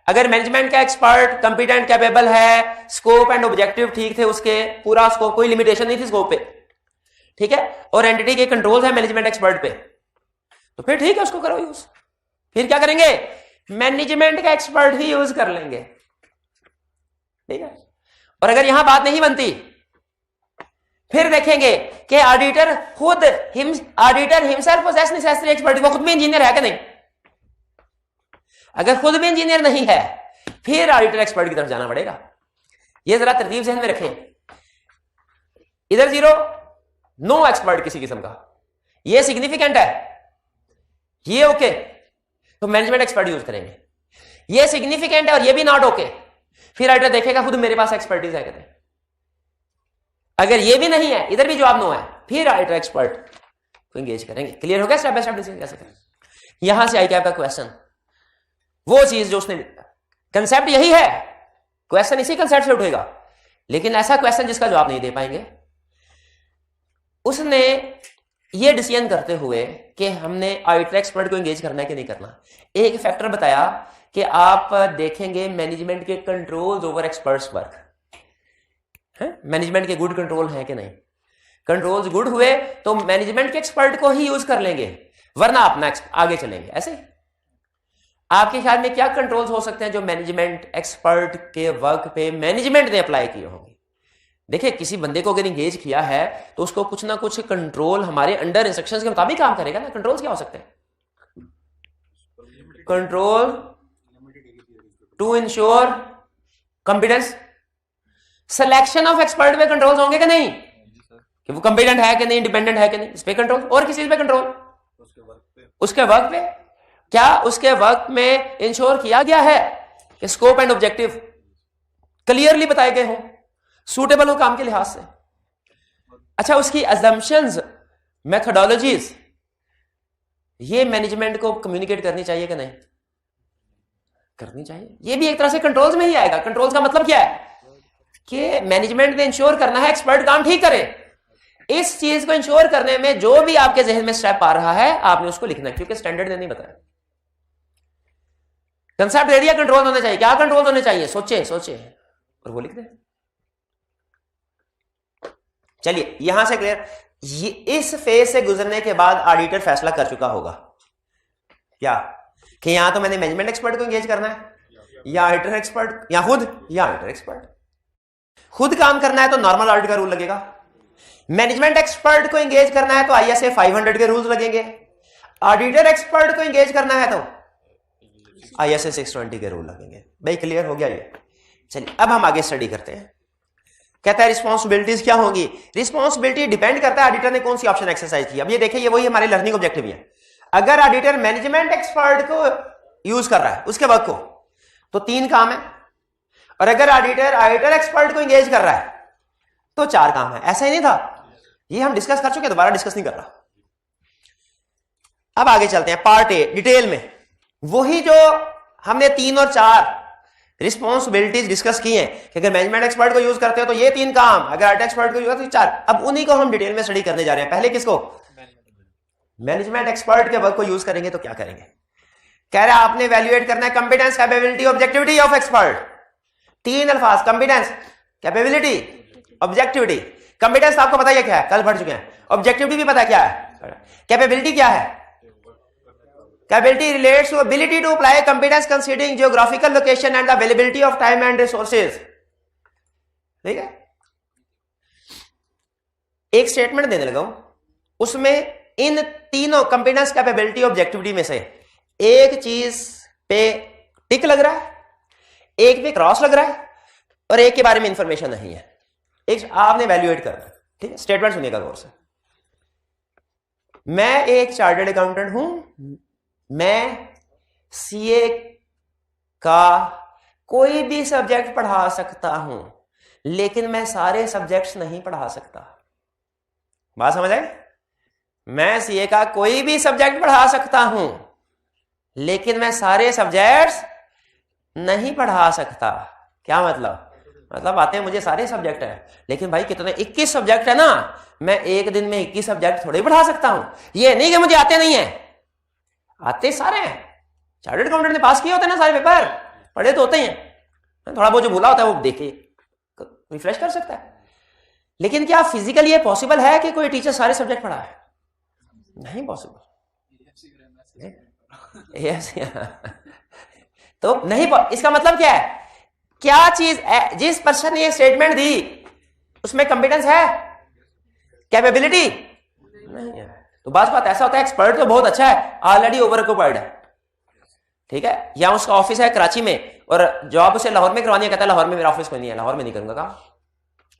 अगर मैनेजमेंट का एक्सपर्ट कंपिटेंट कैपेबल है, स्कोप एंड ऑब्जेक्टिव ठीक थे, उसके पूरा स्कोप, कोई लिमिटेशन नहीं थी स्कोप पे, ठीक है, और एंटिटी के कंट्रोल है मैनेजमेंट एक्सपर्ट पे, तो फिर ठीक है, उसको करो यूज। फिर क्या करेंगे? मैनेजमेंट का एक्सपर्ट ही यूज कर लेंगे, ठीक है। और अगर यहां बात नहीं बनती, फिर देखेंगे कि ऑडिटर खुद auditor himself possesses necessary expert, वो खुद भी इंजीनियर है कि नहीं। अगर खुद भी इंजीनियर नहीं है, फिर ऑडिटर एक्सपर्ट की तरफ जाना पड़ेगा। ये जरा तरतीब ज़हन में रखें। इधर जीरो, नो एक्सपर्ट किसी किस्म का, ये सिग्निफिकेंट है, ये ओके, तो मैनेजमेंट एक्सपर्ट यूज करेंगे। ये सिग्निफिकेंट है और ये भी नॉट ओके, फिर ऑडिटर देखेगा खुद मेरे पास एक्सपर्टीज है कहते हैं। अगर ये भी नहीं है, इधर भी जवाब नो है, फिर ऑडिटर एक्सपर्ट को एंगेज करेंगे। क्लियर हो गया स्टेप बाय स्टेप डिसीजन कैसे करें। यहां से आई कैप का क्वेश्चन, वो चीज जो उसने, कंसेप्ट यही है, क्वेश्चन इसी कंसेप्ट से उठेगा, लेकिन ऐसा क्वेश्चन जिसका जवाब नहीं दे पाएंगे। उसने ये डिसीजन करते हुए कि हमने ऑडिटर एक्सपर्ट को एंगेज करना है कि नहीं करना, एक फैक्टर बताया कि आप देखेंगे मैनेजमेंट के कंट्रोल्स ओवर एक्सपर्ट्स वर्क है, मैनेजमेंट के गुड कंट्रोल हैं कि नहीं। कंट्रोल्स गुड हुए तो मैनेजमेंट के एक्सपर्ट को ही यूज कर लेंगे, वरना अपना आगे चलेंगे। ऐसे आपके ख्याल में क्या कंट्रोल्स हो सकते हैं जो मैनेजमेंट एक्सपर्ट के वर्क पे मैनेजमेंट ने अप्लाई किए होंगे। देखिए किसी बंदे को अगर इंगेज किया है तो उसको कुछ ना कुछ कंट्रोल हमारे अंडर इंस्ट्रक्शंस के मुताबिक काम करेगा ना। कंट्रोल्स क्या हो सकते हैं? Control to ensure competence, selection of expert में कंट्रोल्स होंगे कि नहीं, कि वो कॉम्पिटेंट है कि नहीं, इंडिपेंडेंट है कि नहीं, इस पे कंट्रोल। और किसी पे कंट्रोल, उसके वर्क पे, क्या उसके वर्क में इंश्योर किया गया है कि स्कोप एंड ऑब्जेक्टिव क्लियरली बताए गए हों, सूटेबल हो काम के लिहाज से। अच्छा, उसकी अजम्पशंस, मेथोडोलॉजीज, ये मैनेजमेंट को कम्युनिकेट करनी चाहिए कि नहीं, करनी चाहिए। ये भी एक तरह से कंट्रोल्स में ही आएगा। कंट्रोल्स का मतलब क्या है कि मैनेजमेंट ने इंश्योर करना है एक्सपर्ट काम ठीक करे। इस चीज को इंश्योर करने में जो भी आपके जहन में स्टेप आ रहा है आपने उसको लिखना है, क्योंकि स्टैंडर्ड ने नहीं बताया। कंसेप्ट दे दिया कंट्रोल होने चाहिए, क्या कंट्रोल होने चाहिए, सोचे और वो लिख दे। चलिए यहां से क्लियर। ये इस फेज से गुजरने के बाद ऑडिटर फैसला कर चुका होगा क्या कि यहां तो मैंने मैनेजमेंट एक्सपर्ट को एंगेज करना है या ऑडिटर एक्सपर्ट, या खुद या ऑडिटर एक्सपर्ट। खुद काम करना है तो नॉर्मल ऑडिट का रूल लगेगा। मैनेजमेंट एक्सपर्ट को एंगेज करना है तो ISA 500 के रूल्स लगेंगे। ऑडिटर एक्सपर्ट को एंगेज करना है तो ISA 620 के रूल लगेंगे। भाई क्लियर हो गया ये? चलिए अब हम आगे स्टडी करते हैं। कहता है रिस्पॉन्सिबिलिटीज क्या होंगी। रिस्पॉन्सिबिलिटी डिपेंड करता है ऑडिटर ने कौन सी ऑप्शन एक्सरसाइज की। अब ये देखिए, ये वही हमारे लर्निंग ऑब्जेक्टिव है। अगर ऑडिटर मैनेजमेंट एक्सपर्ट को यूज कर रहा है उसके वर्क को, तो 3 काम है, और अगर ऑडिटर एक्सपर्ट को एंगेज कर रहा है तो 4 काम है। ऐसा ही नहीं था, ये हम डिस्कस कर चुके, दोबारा डिस्कस नहीं कर रहा। अब आगे चलते हैं पार्ट ए डिटेल में। वही जो हमने 3 और 4 रिस्पॉन्सिबिलिटीज डिस्कस की हैं कि अगर मैनेजमेंट एक्सपर्ट को यूज करते हो तो ये 3 काम, अगर ऑडिटर एक्सपर्ट को यूज करते हो तो 4। अब उन्हीं को हम डिटेल में स्टडी करने जा रहे हैं। पहले किसको? मैनेजमेंट एक्सपर्ट के वर्क को यूज करेंगे तो क्या करेंगे। कह रहा है आपने वैल्यूएट करना है competence, capability, objectivity of expert. 3 अल्फाज, कॉम्पिटेंस, कैपेबिलिटी, ऑब्जेक्टिविटी। कॉम्पिटेंस आपको पता है क्या है, कल पढ़ चुके हैं। ऑब्जेक्टिविटी भी पता क्या है। कैपेबिलिटी क्या है? Capability relates to ability to apply competence considering geographical location and the availability of time and resources. ठीक है, एक स्टेटमेंट देने लगा हूं, उसमें इन तीनों कॉम्पिटेंस, कैपेबिलिटी, ऑब्जेक्टिविटी में से एक चीज पे टिक लग रहा है, एक पे क्रॉस लग रहा है, और एक के बारे में इंफॉर्मेशन नहीं है। एक आपने वैल्यूएट करना। ठीक है, स्टेटमेंट सुनिएगा गौर से। मैं एक चार्टर्ड अकाउंटेंट हूं, मैं CA का कोई भी सब्जेक्ट पढ़ा सकता हूं, लेकिन मैं सारे सब्जेक्ट्स नहीं पढ़ा सकता। बात समझ आए? मैं CA का कोई भी सब्जेक्ट पढ़ा सकता हूं, लेकिन मैं सारे सब्जेक्ट्स नहीं पढ़ा सकता। क्या मतलब? मतलब बातें मुझे सारे सब्जेक्ट है, लेकिन भाई कितने 21 सब्जेक्ट है ना, मैं एक दिन में 21 सब्जेक्ट थोड़े पढ़ा सकता हूं। ये नहीं कि मुझे आते नहीं है, आते सारे हैं। चार्टर्ड अकाउंटेंट ने पास किए होते हैं ना सारे पेपर, पढ़े तो होते ही हैं। थोड़ा बहुत जो भूला होता है वो देखे रिफ्रेश कर सकता है। लेकिन क्या फिजिकली ये पॉसिबल है कि कोई टीचर सारे सब्जेक्ट पढ़ा है? नहीं पॉसिबल। तो नहीं, इसका मतलब क्या है? क्या चीज, जिस पर्सन ने ये स्टेटमेंट दी उसमें कॉम्पिटेंस है, कैपेबिलिटी नहीं है। तो बात ऐसा होता है एक्सपर्ट तो बहुत अच्छा है, ऑलरेडी ओवर ऑक्यूपाइड है। ठीक है, या उसका ऑफिस है कराची में और जॉब उसे लाहौर में करवानी है, कहता है लाहौर में मेरा ऑफिस कोई नहीं है, लाहौर में नहीं करूंगा काम।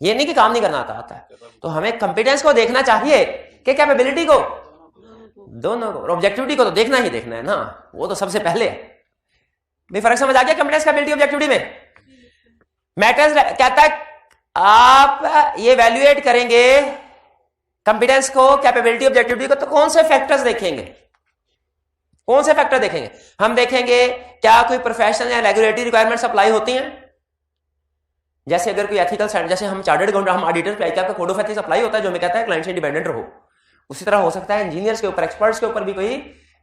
ये नहीं कि काम नहीं करना आता है। तो हमें कॉम्पिटेंस को देखना चाहिए कि कैपेबिलिटी को, दोनों को। ऑब्जेक्टिविटी को तो देखना ही देखना है ना, वो तो सबसे पहले। भी फर्क समझ आ गया कॉम्पिटेंस, कैपेबिलिटी, ऑब्जेक्टिविटी में? मैटर्स कहता है आप ये वैल्यूएट करेंगे कॉम्पिटेंस को, कैपेबिलिटी, ऑब्जेक्टिविटी को, तो कौन से फैक्टर्स देखेंगे? कौन से फैक्टर देखेंगे? हम देखेंगे क्या कोई प्रोफेशनल या रेगुलेटरी रिक्वायरमेंट्स अप्लाई होती हैं। जैसे अगर कोई एथिकल, जैसे हम चार्टर्ड अकाउंटेंट, हम ऑडिटर पे आपका कोड ऑफ एथिक्स अप्लाई होता है जो हमें कहता है क्लाइंट से इंडिपेंडेंट रहो। उसी तरह हो सकता है इंजीनियर्स के ऊपर, एक्सपर्ट्स के ऊपर भी कोई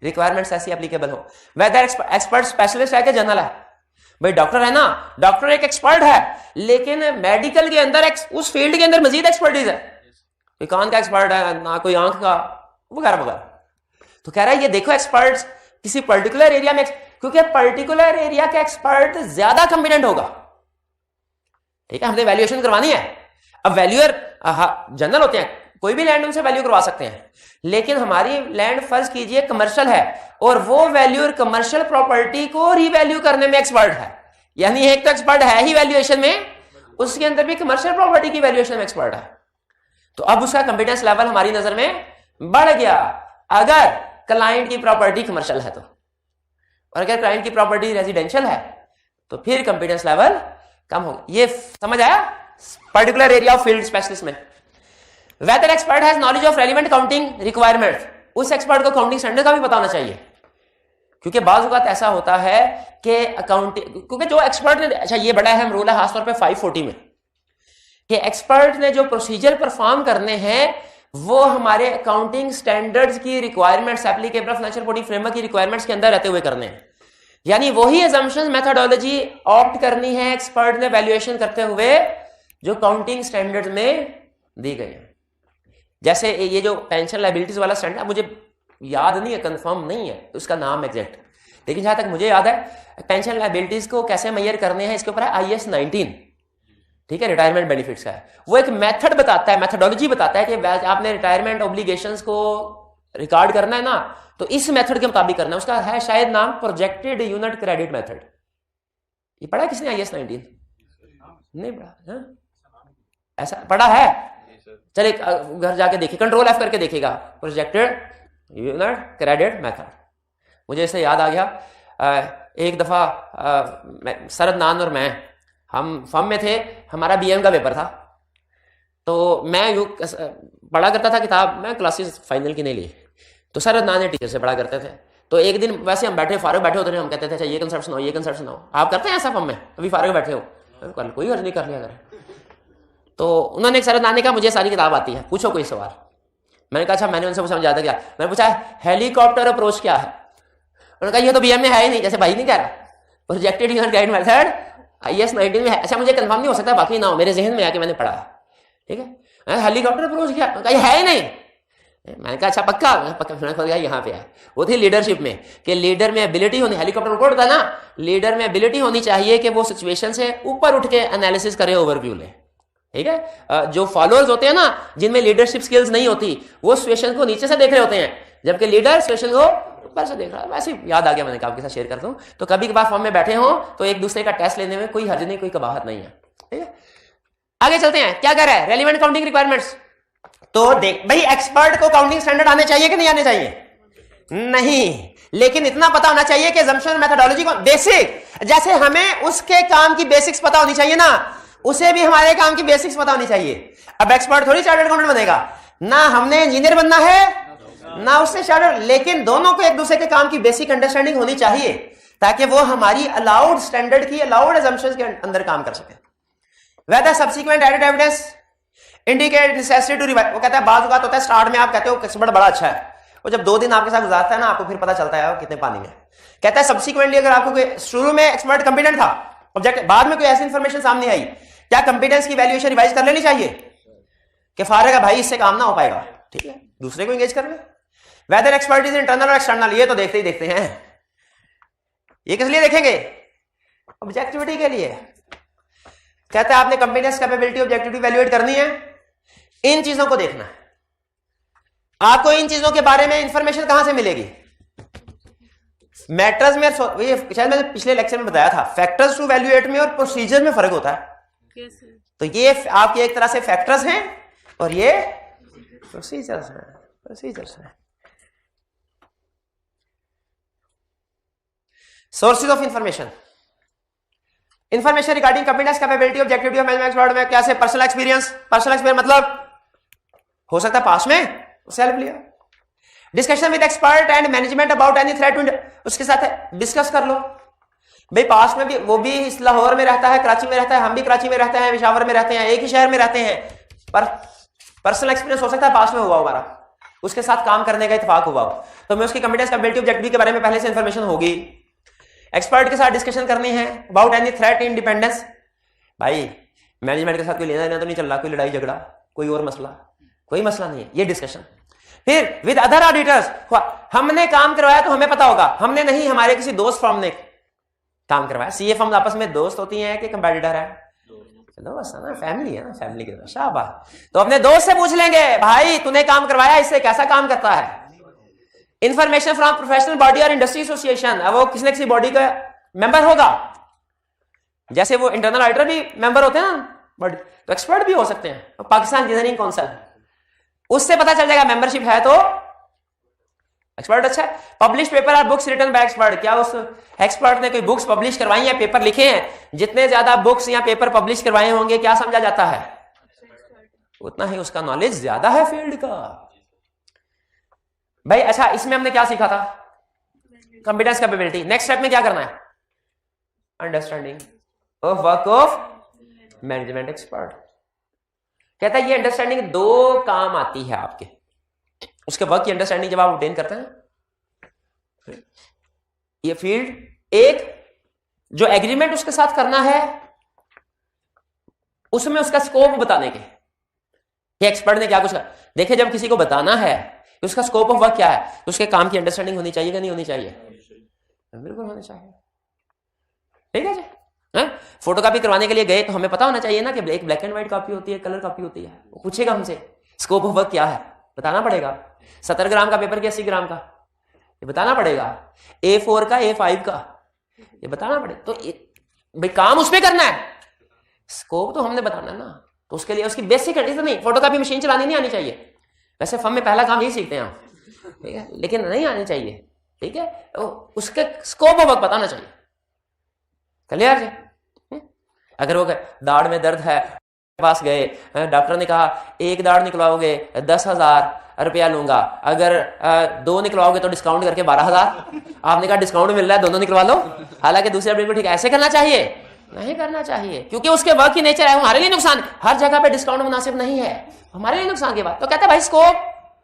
रिक्वायरमेंट्स ऐसी एप्लीकेबल हो। वेदर एक्सपर्ट स्पेशलिस्ट है कि जनरल है? भाई डॉक्टर है ना, डॉक्टर एक एक्सपर्ट है, लेकिन मेडिकल के अंदर उस फील्ड के अंदर मजीद एक्सपर्टीज है, कोई कान का एक्सपर्ट है ना, कोई आंख का, वगैरह वगैरह। तो कह रहा है ये देखो एक्सपर्ट्स किसी पर्टिकुलर एरिया में, क्योंकि पर्टिकुलर एरिया का एक्सपर्ट ज्यादा कॉम्पिटेंट होगा। ठीक है, हमने वैल्यूएशन करवानी है। अब वैल्यूअर जनरल होते हैं, कोई भी लैंड उनसे वैल्यू करवा सकते हैं, लेकिन हमारी लैंड फर्ज कीजिए कमर्शियल है और वो वैल्यूअर कमर्शियल प्रॉपर्टी को रीवैल्यू करने में एक्सपर्ट है। यानी एक तो एक्सपर्ट है ही वैल्यूएशन में, उसके अंदर भी कमर्शियल प्रॉपर्टी की वैल्यूएशन में एक्सपर्ट है। तो अब उसका कॉम्पिटेंस लेवल हमारी नजर में बढ़ गया अगर क्लाइंट की प्रॉपर्टी कमर्शियल है तो, और अगर क्लाइंट की प्रॉपर्टी रेजिडेंशियल है तो फिर कॉम्पिटेंस लेवल कम हो गया। ये समझ आया particular area of field specialist में। Whether expert has knowledge of relevant counting requirement, उस एक्सपर्ट को काउंटिंग स्टैंडर्ड का भी पता होना चाहिए, क्योंकि बाज़ औक़ात ऐसा होता है कि अकाउंटिंग, क्योंकि जो एक्सपर्ट ने, अच्छा ये बड़ा अहम रूल है खासतौर पे 540 में, कि एक्सपर्ट ने जो प्रोसीजर परफॉर्म करने हैं वो हमारे अकाउंटिंग स्टैंडर्ड्स की requirements, applicable financial reporting framework की रिक्वायरमेंट्स के अंदर रहते हुए करने हैं। यानी वही अजम्पशंस मेथोडोलॉजी ऑप्ट करनी है एक्सपर्ट ने वैल्यूएशन करते हुए जो काउंटिंग स्टैंडर्ड्स में दी गई है। जैसे ये जो पेंशन लायबिलिटीज वाला स्टैंडर्ड, मुझे याद नहीं है, कंफर्म नहीं है उसका नाम एग्जैक्ट, लेकिन जहां तक मुझे याद है पेंशन लायबिलिटीज को कैसे मेजर करने हैं इसके ऊपर है IAS 19, ठीक है, रिटायरमेंट बेनिफिट्स का है। वो एक मेथड बताता है, मेथोडोलॉजी बताता है कि आपने रिटायरमेंट ऑब्लिगेशंस को रिकॉर्ड करना है ना, तो इस मेथड के मुताबिक करना है। उसका है शायद नाम प्रोजेक्टेड यूनिट क्रेडिट मेथड। ये पढ़ा किसने IAS 19? नहीं पढ़ा? हाँ? ऐसा पढ़ा है? चलिए घर जाके देखिए, कंट्रोल F करके देखिएगा, प्रोजेक्टेड यूनिट क्रेडिट मेथड। मुझे इससे याद आ गया, एक दफा सरद नान और मैं, हम फॉर्म में थे, हमारा BM का पेपर था, तो मैं यूं पढ़ा करता था किताब, मैं क्लासेस फाइनल की नहीं ली, तो सरद नान ने टीचर से पढ़ा करते थे। तो एक दिन वैसे हम बैठे फारूक बैठे होते थे, हम कहते थे अच्छा ये कंसेप्ट सुनाओ, ये कंसेप्ट सुनाओ। आप करते हैं ऐसा फॉर्म में? अभी फारूक बैठे हो, कल कोई हर्ज नहीं कर लिया करें। तो उन्होंने एक सरद नान ने कहा मुझे सारी किताब आती है, पूछो कोई सवाल। मैंने कहा अच्छा, मैंने उनसे समझा था क्या, मैंने पूछा हेलीकॉप्टर अप्रोच क्या है? उन्होंने कहा ये तो BM में है ही नहीं, जैसे भाई नहीं कह रहा, projected unit credit method IAS 19 में है। अच्छा मुझे कंफर्म नहीं हो सकता, बाकी ना हो, मेरे जहन में आके मैंने पढ़ा, ठीक है। हेलीकॉप्टर अप्रोच क्या है? है ही नहीं। मैंने कहा अच्छा पक्का? पक्का खोल गया, यहाँ पे है। वो थी लीडरशिप में, कि लीडर में एबिलिटी होनी, हेलीकॉप्टर रिपोर्ट था ना, लीडर में एबिलिटी होनी चाहिए कि वो सिचुएशन से ऊपर उठ के एनालिसिस करे, ओवरव्यू ले, ठीक है। जो फॉलोअर्स होते हैं ना, जिनमें लीडरशिप स्किल्स नहीं होती, वो सिचुएशन को नीचे से देख रहे होते हैं, जबकि लीडर सिचुएशन को ऊपर से देख रहा है। वैसे याद आ गया, मैंने कहा आपके साथ शेयर कर दूं। तो कभी कभार फॉर्म में बैठे हो तो एक दूसरे का टेस्ट लेने में कोई हर्ज नहीं, कोई कबाहत नहीं है, ठीक है। आगे चलते हैं, क्या कह रहा है रेलिवेंट काउंटिंग रिक्वायरमेंट्स। तो देख भाई, एक्सपर्ट को काउंटिंग स्टैंडर्ड आने चाहिए कि नहीं आने चाहिए? नहीं, लेकिन इतना पता होना चाहिए कि assumption मेथोडोलॉजी को बेसिक, जैसे हमें उसके काम की बेसिक्स पता होनी चाहिए ना, उसे भी हमारे काम की बेसिक्स पता होनी चाहिए। अब एक्सपर्ट थोड़ी चार्टर्ड अकाउंटेंट बनेगा ना, हमने इंजीनियर बनना है ना उससे चार्टर्ड, लेकिन दोनों को एक दूसरे के काम की बेसिक अंडरस्टैंडिंग होनी चाहिए ताकि वो हमारी अलाउड स्टैंडर्ड की, अलाउड assumptions के अंदर काम कर सके। Whether subsequent added evidence indicate necessity to revise. वो कहता है बात होता है स्टार्ट में आप कहते हो एक्सपर्ट बड़ा अच्छा है, वो जब 2 दिन आपके साथ गुजारता है ना, आपको फिर पता चलता है कितने पानी में। कहता है सब्सिक्वेंटली अगर आपको शुरू में एक्सपर्ट कॉम्पिटेंट था, ऑब्जेक्ट बाद में कोई ऐसी इंफॉर्मेशन सामने आई, क्या कॉम्पिटेंस की वैल्यूएशन रिवाइज कर लेनी चाहिए कि फारग है भाई, इससे काम ना हो पाएगा, ठीक है, दूसरे को एंगेज कर ले। वेदर एक्सपर्टीज इंटरनल और एक्सटर्नल, ये तो देखते ही देखते हैं। ये किस लिए देखेंगे? ऑब्जेक्टिविटी के लिए। कहता है आपने कॉम्पिटेंस, कैपेबिलिटी, ऑब्जेक्टिविटी वैल्यूएट करनी है, इन चीजों को देखना है। आपको इन चीजों के बारे में इंफॉर्मेशन कहां से मिलेगी? मैटर्स में, ये शायद मैंने पिछले लेक्चर में बताया था, फैक्टर्स टू वैल्यूएट में और प्रोसीजर में फर्क होता है। तो ये आपके एक तरह से फैक्टर्स हैं और ये प्रोसीजर्स हैं, प्रोसीजर्स हैं। Sources of information, information regarding competence, capability, objectivity of management में कैसे? पर्सनल एक्सपीरियंस, पर्सनल एक्सपीरियंस मतलब हो सकता है पास में सेल्फ लिया। Discussion with expert and management about any threat, उसके साथ डिस्कस कर लो। भाई पास में भी, वो भी लाहौर में रहता है, कराची में रहता है, हम भी कराची में रहते हैं, पेशावर में रहते हैं, एक ही शहर में रहते हैं, पर पर्सनल एक्सपीरियंस हो सकता है पास में हुआ हमारा, उसके साथ काम करने का इत्तेफाक हुआ हो, तो मैं उसकी कॉम्पिटेंस कैपेबिलिटी ऑब्जेक्टिविटी के बारे में पहले से इंफॉर्मेशन होगी। एक्सपर्ट के साथ डिस्कशन करनी है अबाउट एनी थ्रेट इंडिपेंडेंस। भाई मैनेजमेंट के साथ कोई लेना देना तो नहीं चल रहा, कोई लड़ाई झगड़ा, कोई और मसला, कोई मसला नहीं है, ये डिस्कशन। फिर विद अदर ऑडिटर्स, हमने काम करवाया तो हमें पता होगा, हमने नहीं, हमारे किसी दोस्त फर्म ने काम करवाया। सीए फर्म आपस में दोस्त होती हैं कि कंपेटिटर है? दोस्त है ना, फैमिली है ना, फैमिली के दोस्त। शाबाश। तो अपने दोस्त से पूछ लेंगे, भाई तूने काम करवाया, इससे कैसा काम करता है? इंफॉर्मेशन फ्रॉम प्रोफेशनल बॉडी और इंडस्ट्री एसोसिएशन, अब वो किसी न किसी बॉडी का मेंबर होगा, जैसे वो इंटरनल ऑडिटर भी मेंबर होते हैं ना बॉडी, तो एक्सपर्ट भी हो सकते हैं। पाकिस्तान इंजीनियरिंग काउंसिल, उससे पता चल जाएगा मेंबरशिप है तो एक्सपर्ट अच्छा है। पब्लिश पेपर और बुक्स रिटन बाय एक्सपर्ट, क्या उस एक्सपर्ट ने कोई बुक्स पब्लिश करवाई हैं, पेपर लिखे हैं? जितने ज्यादा बुक्स या पेपर पब्लिश करवाए होंगे क्या समझा जाता है? उतना ही उसका नॉलेज ज्यादा है फील्ड का। भाई अच्छा, इसमें हमने क्या सीखा था? Competence capability. नेक्स्ट स्टेप में क्या करना है? Understanding of work of management expert. कहता है ये अंडरस्टैंडिंग दो काम आती है आपके, उसके वर्क की अंडरस्टैंडिंग जब आप ऑब्टेन करते हैं, ये फील्ड एक जो एग्रीमेंट उसके साथ करना है, उसमें उसका स्कोप बताने के, ये एक्सपर्ट ने क्या कुछ कहा। देखिए जब किसी को बताना है कि उसका स्कोप ऑफ वर्क क्या है, तो उसके काम की अंडरस्टैंडिंग होनी चाहिए कि नहीं होनी चाहिए? बिल्कुल होनी चाहिए। ठीक है जी। फोटोकॉपी करवाने के लिए गए तो हमें पता होना चाहिए ना कि एक ब्लैक एंड व्हाइट कॉपी होती है, कलर कॉपी होती है। वो पूछेगा हमसे स्कोप ऑफ वर्क क्या है, बताना पड़ेगा। 70 ग्राम का पेपर कि 80 ग्राम का, ये बताना पड़ेगा। A4 का A5 का, ये बताना पड़ेगा। तो भाई काम उसमें करना है, स्कोप तो हमने बताना ना। तो उसके लिए उसकी बेसिक कंडीशन नहीं, फोटोकॉपी मशीन चलानी नहीं आनी चाहिए। वैसे फर्म में पहला काम यही सीखते हैं हम, ठीक है, लेकिन नहीं आनी चाहिए। ठीक है, तो उसके स्कोप ऑफ वर्क बताना चाहिए। क्लियर जी? अगर वो दाढ़ में दर्द है, पास गए, डॉक्टर ने कहा एक दाढ़ निकलवाओगे 10,000 रुपया लूंगा, अगर 2 निकलवाओगे तो डिस्काउंट करके 12,000। आपने कहा डिस्काउंट मिल रहा है, दोनों निकलवा लो। हालांकि दूसरे बिल्कुल ठीक, ऐसे करना चाहिए? नहीं करना चाहिए, क्योंकि उसके वर्क की नेचर है, हमारे लिए नुकसान। हर जगह पे डिस्काउंट मुनासिब नहीं है, हमारे लिए नुकसान की बात। तो कहते हैं भाई स्कोप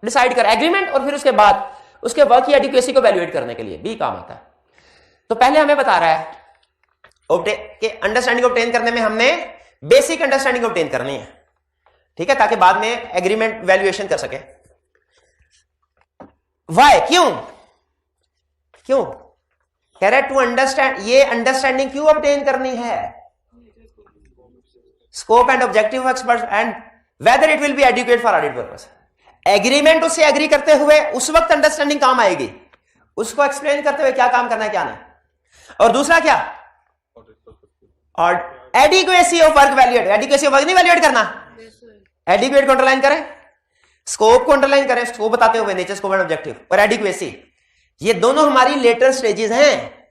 डिसाइड कर, एग्रीमेंट, और फिर उसके बाद उसके वर्क की एडिक्वेसी को वैल्यूएट करने के लिए भी काम आता है। तो पहले हमें बता रहा है कि अंडरस्टैंडिंग ऑब्टेन करने में हमने बेसिक अंडरस्टैंडिंग ऑब्टेन करनी है, ठीक है, ताकि बाद में एग्रीमेंट वैल्यूएशन कर सके। वाई, क्यों कह रहे टू अंडरस्टैंड, ये अंडरस्टैंडिंग क्यों ऑब्टेन करनी है? Scope and objective expert and whether it will be adequate for audit purpose. Agreement उससे एग्री करते हुए उस वक्त अंडरस्टैंडिंग काम आएगी, उसको एक्सप्लेन करते हुए क्या काम करना है क्या नहीं। और दूसरा क्या? और adequacy of work valuate. Adequacy of work नहीं वैल्यूएट करना, एडिक्वेट को अंडरलाइन करें, स्कोप को अंडरलाइन करें, स्कोप बताते हुए नेचर, स्कोप एंड ऑब्जेक्टिव, और एडिक्वेसी। ये दोनों हमारी लेटर स्टेजेस हैं,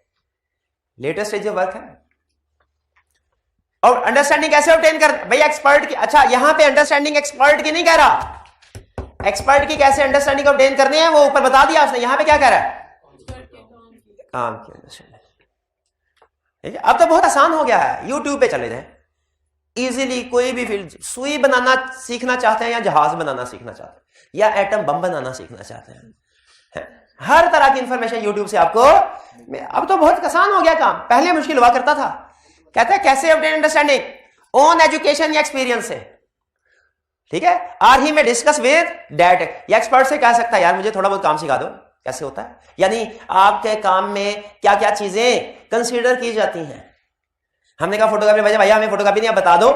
लेटर स्टेज ऑफ वर्क है। और अंडरस्टैंडिंग कैसे ऑब्टेन कर? भाई एक्सपर्ट की, अच्छा यहां पे अंडरस्टैंडिंग एक्सपर्ट की नहीं कह रहा, एक्सपर्ट की कैसे अंडरस्टैंडिंग ऑब्टेन करनी है वो ऊपर बता दिया उसने। यहां पे क्या कह रहा है? काम की अंडरस्टैंडिंग। अब तो बहुत आसान हो गया है, यूट्यूब पे चले जाए इजीली, कोई भी फील्ड, सुई बनाना सीखना चाहते हैं या जहाज बनाना सीखना चाहते हैं या एटम बम बनाना सीखना चाहते हैं, हर तरह की इंफॉर्मेशन यूट्यूब से आपको। अब तो बहुत आसान हो गया काम, पहले मुश्किल हुआ करता था। कहते हैं कैसे ऑब्टेन अंडरस्टैंडिंग? ओन एजुकेशन या एक्सपीरियंस से, ठीक है। आर ही में डिस्कस विद डैट, या एक्सपर्ट से कह सकता है यार मुझे थोड़ा बहुत काम सिखा दो, कैसे होता है, यानी आपके काम में क्या क्या चीजें कंसीडर की जाती हैं। हमने कहा फोटोकॉपी, भैया हमें फोटोकॉपी नहीं, आप बता दो।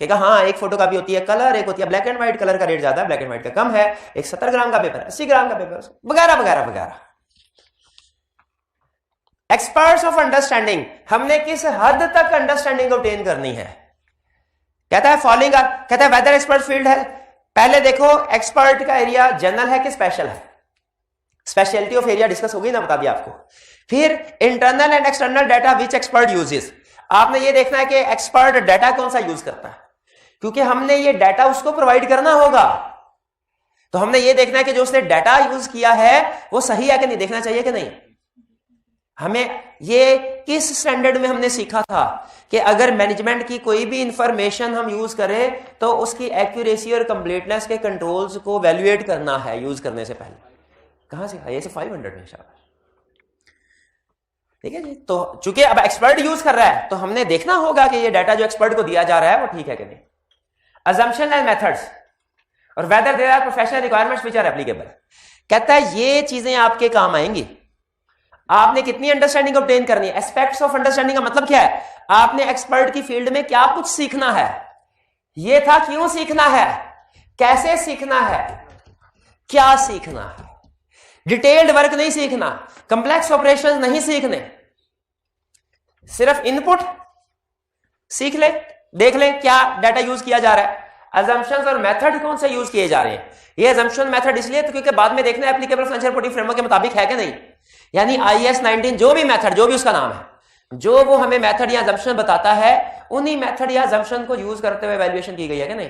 कहा हाँ, एक फोटोकॉपी होती है कलर, एक होती है ब्लैक एंड व्हाइट, कलर का रेट ज्यादा है, ब्लैक एंड व्हाइट का कम है, एक 70 ग्राम का पेपर, 80 ग्राम का पेपर, वगैरह वगैरह वगैरह। एक्सपर्ट्स ऑफ अंडरस्टैंडिंग, हमने किस हद तक अंडरस्टैंडिंग ऑब्टेन करनी है? कहता है फॉलोइंग, कहता है वेदर एक्सपर्ट फील्ड है। पहले देखो एक्सपर्ट का एरिया जनरल है कि स्पेशल है, स्पेशलिटी ऑफ एरिया डिस्कस होगी ना, बता दिया आपको। फिर internal and external data which expert uses, आपने ये देखना है कि एक्सपर्ट डाटा कौन सा यूज करता है, क्योंकि हमने ये डाटा उसको प्रोवाइड करना होगा। तो हमने ये देखना है कि जो उसने डाटा यूज किया है वो सही है कि नहीं, देखना चाहिए कि नहीं। हमें ये किस स्टैंडर्ड में हमने सीखा था कि अगर मैनेजमेंट की कोई भी इंफॉर्मेशन हम यूज करें तो उसकी एक्यूरेसी और कंप्लीटनेस के कंट्रोल्स को वैल्यूएट करना है यूज करने से पहले। कहां सीखा? ये से 500 में शाबाश। ठीक है जी। तो चूंकि अब एक्सपर्ट यूज कर रहा है तो हमने देखना होगा कि ये डाटा जो एक्सपर्ट को दिया जा रहा है वो ठीक है कि नहीं। assumption एंड मेथड्स और whether there are professional requirements which are applicable. कहता है ये चीजें आपके काम आएंगी। आपने कितनी अंडरस्टैंडिंग ऑब्टेन करनी है। एस्पेक्ट्स ऑफ अंडरस्टैंडिंग का मतलब क्या है? आपने एक्सपर्ट की फील्ड में क्या कुछ सीखना है, ये था क्यों सीखना है, कैसे सीखना है, क्या सीखना है। डिटेल्ड वर्क नहीं सीखना, कंप्लेक्स ऑपरेशंस नहीं सीखने, सिर्फ इनपुट सीख ले, देख ले क्या डाटा यूज किया जा रहा है। अजम्पशंस और मेथड कौन से यूज किए जा रहे हैं। ये अजम्पशन मेथड इसलिए तो क्योंकि बाद में देखना है एप्लीकेबल फाइनेंशियल रिपोर्टिंग फ्रेमवर्क के मुताबिक है कि नहीं। यानी IAS 19 जो भी मेथड, जो भी उसका नाम है, जो वो हमें मेथड या अजम्पशन बताता है, उन्हीं मेथड या अजम्पशन को यूज करते हुए वैल्यूएशन की गई है कि नहीं।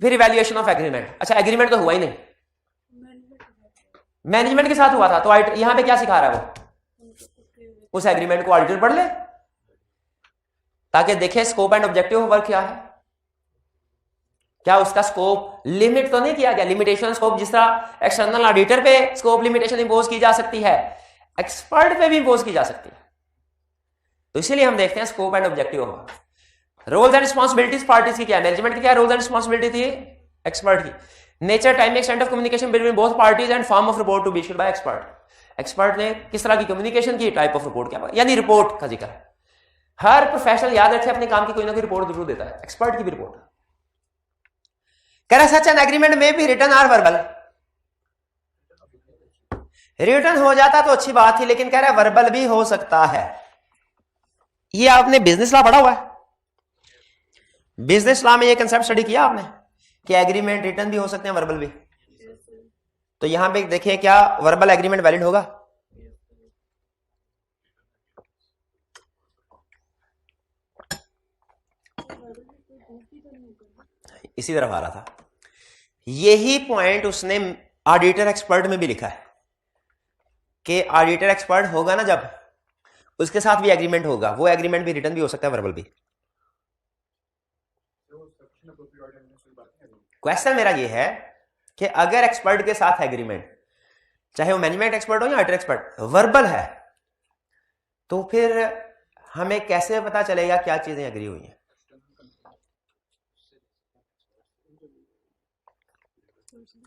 फिर इवैल्यूएशन ऑफ एग्रीमेंट। अच्छा, एग्रीमेंट तो हुआ ही नहीं, मैनेजमेंट के साथ हुआ था। तो यहां पे क्या सिखा रहा है वो? उस एग्रीमेंट को ऑडिटर पढ़ ले ताकि देखे scope and objective of work क्या है। क्या उसका स्कोप लिमिट तो नहीं किया गया? लिमिटेशन स्कोप जिस तरह एक्सटर्नल ऑडिटर पे स्कोप लिमिटेशन इंपोज की जा सकती है, एक्सपर्ट पे भी इंपोज की जा सकती है। तो इसीलिए हम देखते हैं scope and objective of work. Roles and responsibilities parties की क्या है? मैनेजमेंट की क्या रोल्स एंड रिस्पांसिबिलिटी थी? एक्सपर्ट की। Nature, time, extent of communication between both parties and form of report to be issued by expert. Expert ने किस तरह की कम्युनिकेशन की, टाइप ऑफ रिपोर्ट क्या, यानी रिपोर्ट का जिक्र है। हर प्रोफेशनल याद रखे अपने काम की कोई ना कोई रिपोर्ट जरूर देता है, एक्सपर्ट की भी रिपोर्ट। कह रहा सच एन एग्रीमेंट में भी रिटर्न आर वर्बल। रिटर्न हो जाता तो अच्छी बात थी, लेकिन कह रहा है वर्बल भी हो सकता है। ये आपने बिजनेस लॉ पढ़ा हुआ है। बिजनेस लॉ में ये कंसेप्ट स्टडी किया आपने कि एग्रीमेंट रिटर्न भी हो सकते हैं, वर्बल भी। तो यहां पे देखिए क्या वर्बल एग्रीमेंट वैलिड होगा? इसी तरफ आ रहा था। यही पॉइंट उसने ऑडिटर एक्सपर्ट में भी लिखा है कि ऑडिटर एक्सपर्ट होगा ना जब, उसके साथ भी एग्रीमेंट होगा, वो एग्रीमेंट भी रिटर्न भी हो सकता है, वर्बल भी। क्वेश्चन मेरा ये है कि अगर एक्सपर्ट के साथ एग्रीमेंट, चाहे वो मैनेजमेंट एक्सपर्ट हो या ऑडिटर एक्सपर्ट, वर्बल है, तो फिर हमें कैसे पता चलेगा क्या चीजें एग्री हुई हैं?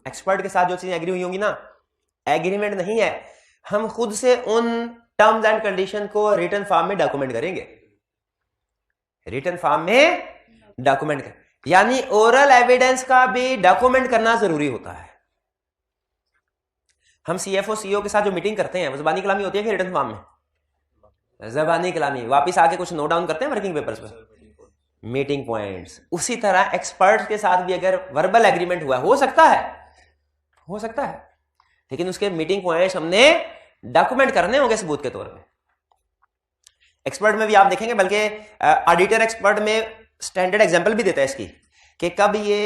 एक्सपर्ट के साथ जो चीजें एग्री हुई होंगी ना, एग्रीमेंट नहीं है, हम खुद से उन टर्म्स एंड कंडीशन को रिटन फॉर्म में डॉक्यूमेंट करेंगे। रिटन फॉर्म में डॉक्यूमेंट कर, यानी ओरल एविडेंस का भी डॉक्यूमेंट करना जरूरी होता है। हम CFO CEO के साथ जो मीटिंग करते हैं वो ज़बानी कलामी होती है कि रिटन फॉर्म में? ज़बानी कलामी, वापिस आके कुछ नोट डाउन करते हैं वर्किंग पेपर्स पे, मीटिंग पॉइंट्स। उसी तरह एक्सपर्ट्स के साथ भी अगर वर्बल एग्रीमेंट हुआ, हो सकता है, लेकिन उसके मीटिंग पॉइंट्स हमने डॉक्यूमेंट करने होंगे सबूत के तौर पे। एक्सपर्ट में भी आप देखेंगे, बल्कि ऑडिटर एक्सपर्ट में स्टैंडर्ड एग्जांपल भी देता है इसकी कि कब ये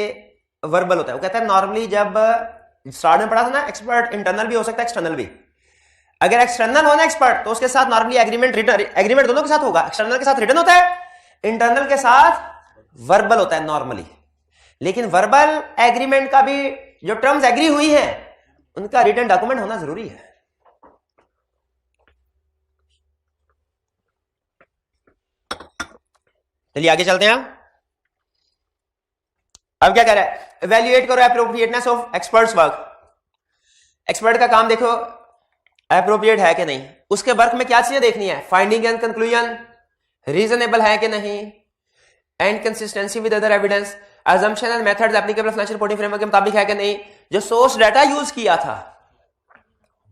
वर्बल होता है। वो कहता है नॉर्मली जब स्टार्ट में पढ़ा था ना, एक्सपर्ट इंटरनल भी हो सकता है, एक्सटर्नल भी। अगर एक्सटर्नल होना एक्सपर्ट तो उसके साथ नॉर्मली एग्रीमेंट, रिटर्न, एग्रीमेंट दोनों के साथ होगा। एक्सटर्नल के साथ रिटर्न होता है, इंटरनल के साथ वर्बल होता है नॉर्मली। लेकिन वर्बल एग्रीमेंट का भी जो टर्म्स एग्री हुई हैं उनका रिटन डॉक्यूमेंट होना जरूरी है। चलिए आगे चलते हैं। अब क्या कह रहा है? इवैल्यूएट करो appropriateness of experts work. Expert का काम देखो एप्रोप्रिएट है कि नहीं, उसके वर्क में क्या चीजें देखनी है? फाइंडिंग एंड कंक्लूजन रीजनेबल है कि नहीं, and consistency with other evidence, assumption and methods applicable financial reporting framework के मुताबिक है कि नहीं, जो सोर्स डाटा यूज किया था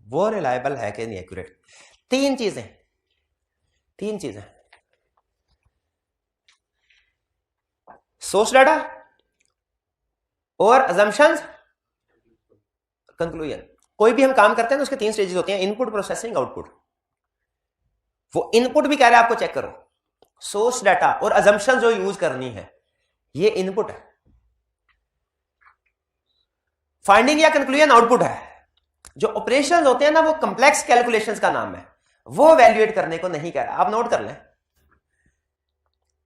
वो रिलायबल है कि नहीं, एक्यूरेट। तीन चीजें, सोर्स डाटा और assumptions, कंक्लूजन। कोई भी हम काम करते हैं तो उसके तीन स्टेजेस होते हैं, इनपुट, प्रोसेसिंग, आउटपुट। वो इनपुट भी कह रहा है आपको चेक करो, सोर्स डाटा और assumption जो यूज करनी है, ये इनपुट है। फाइंडिंग या कंक्लूजन आउटपुट है। जो ऑपरेशंस होते हैं ना वो कंप्लेक्स कैलकुलेशंस का नाम है, वो वैल्यूएट करने को नहीं कह रहा। आप नोट कर लें,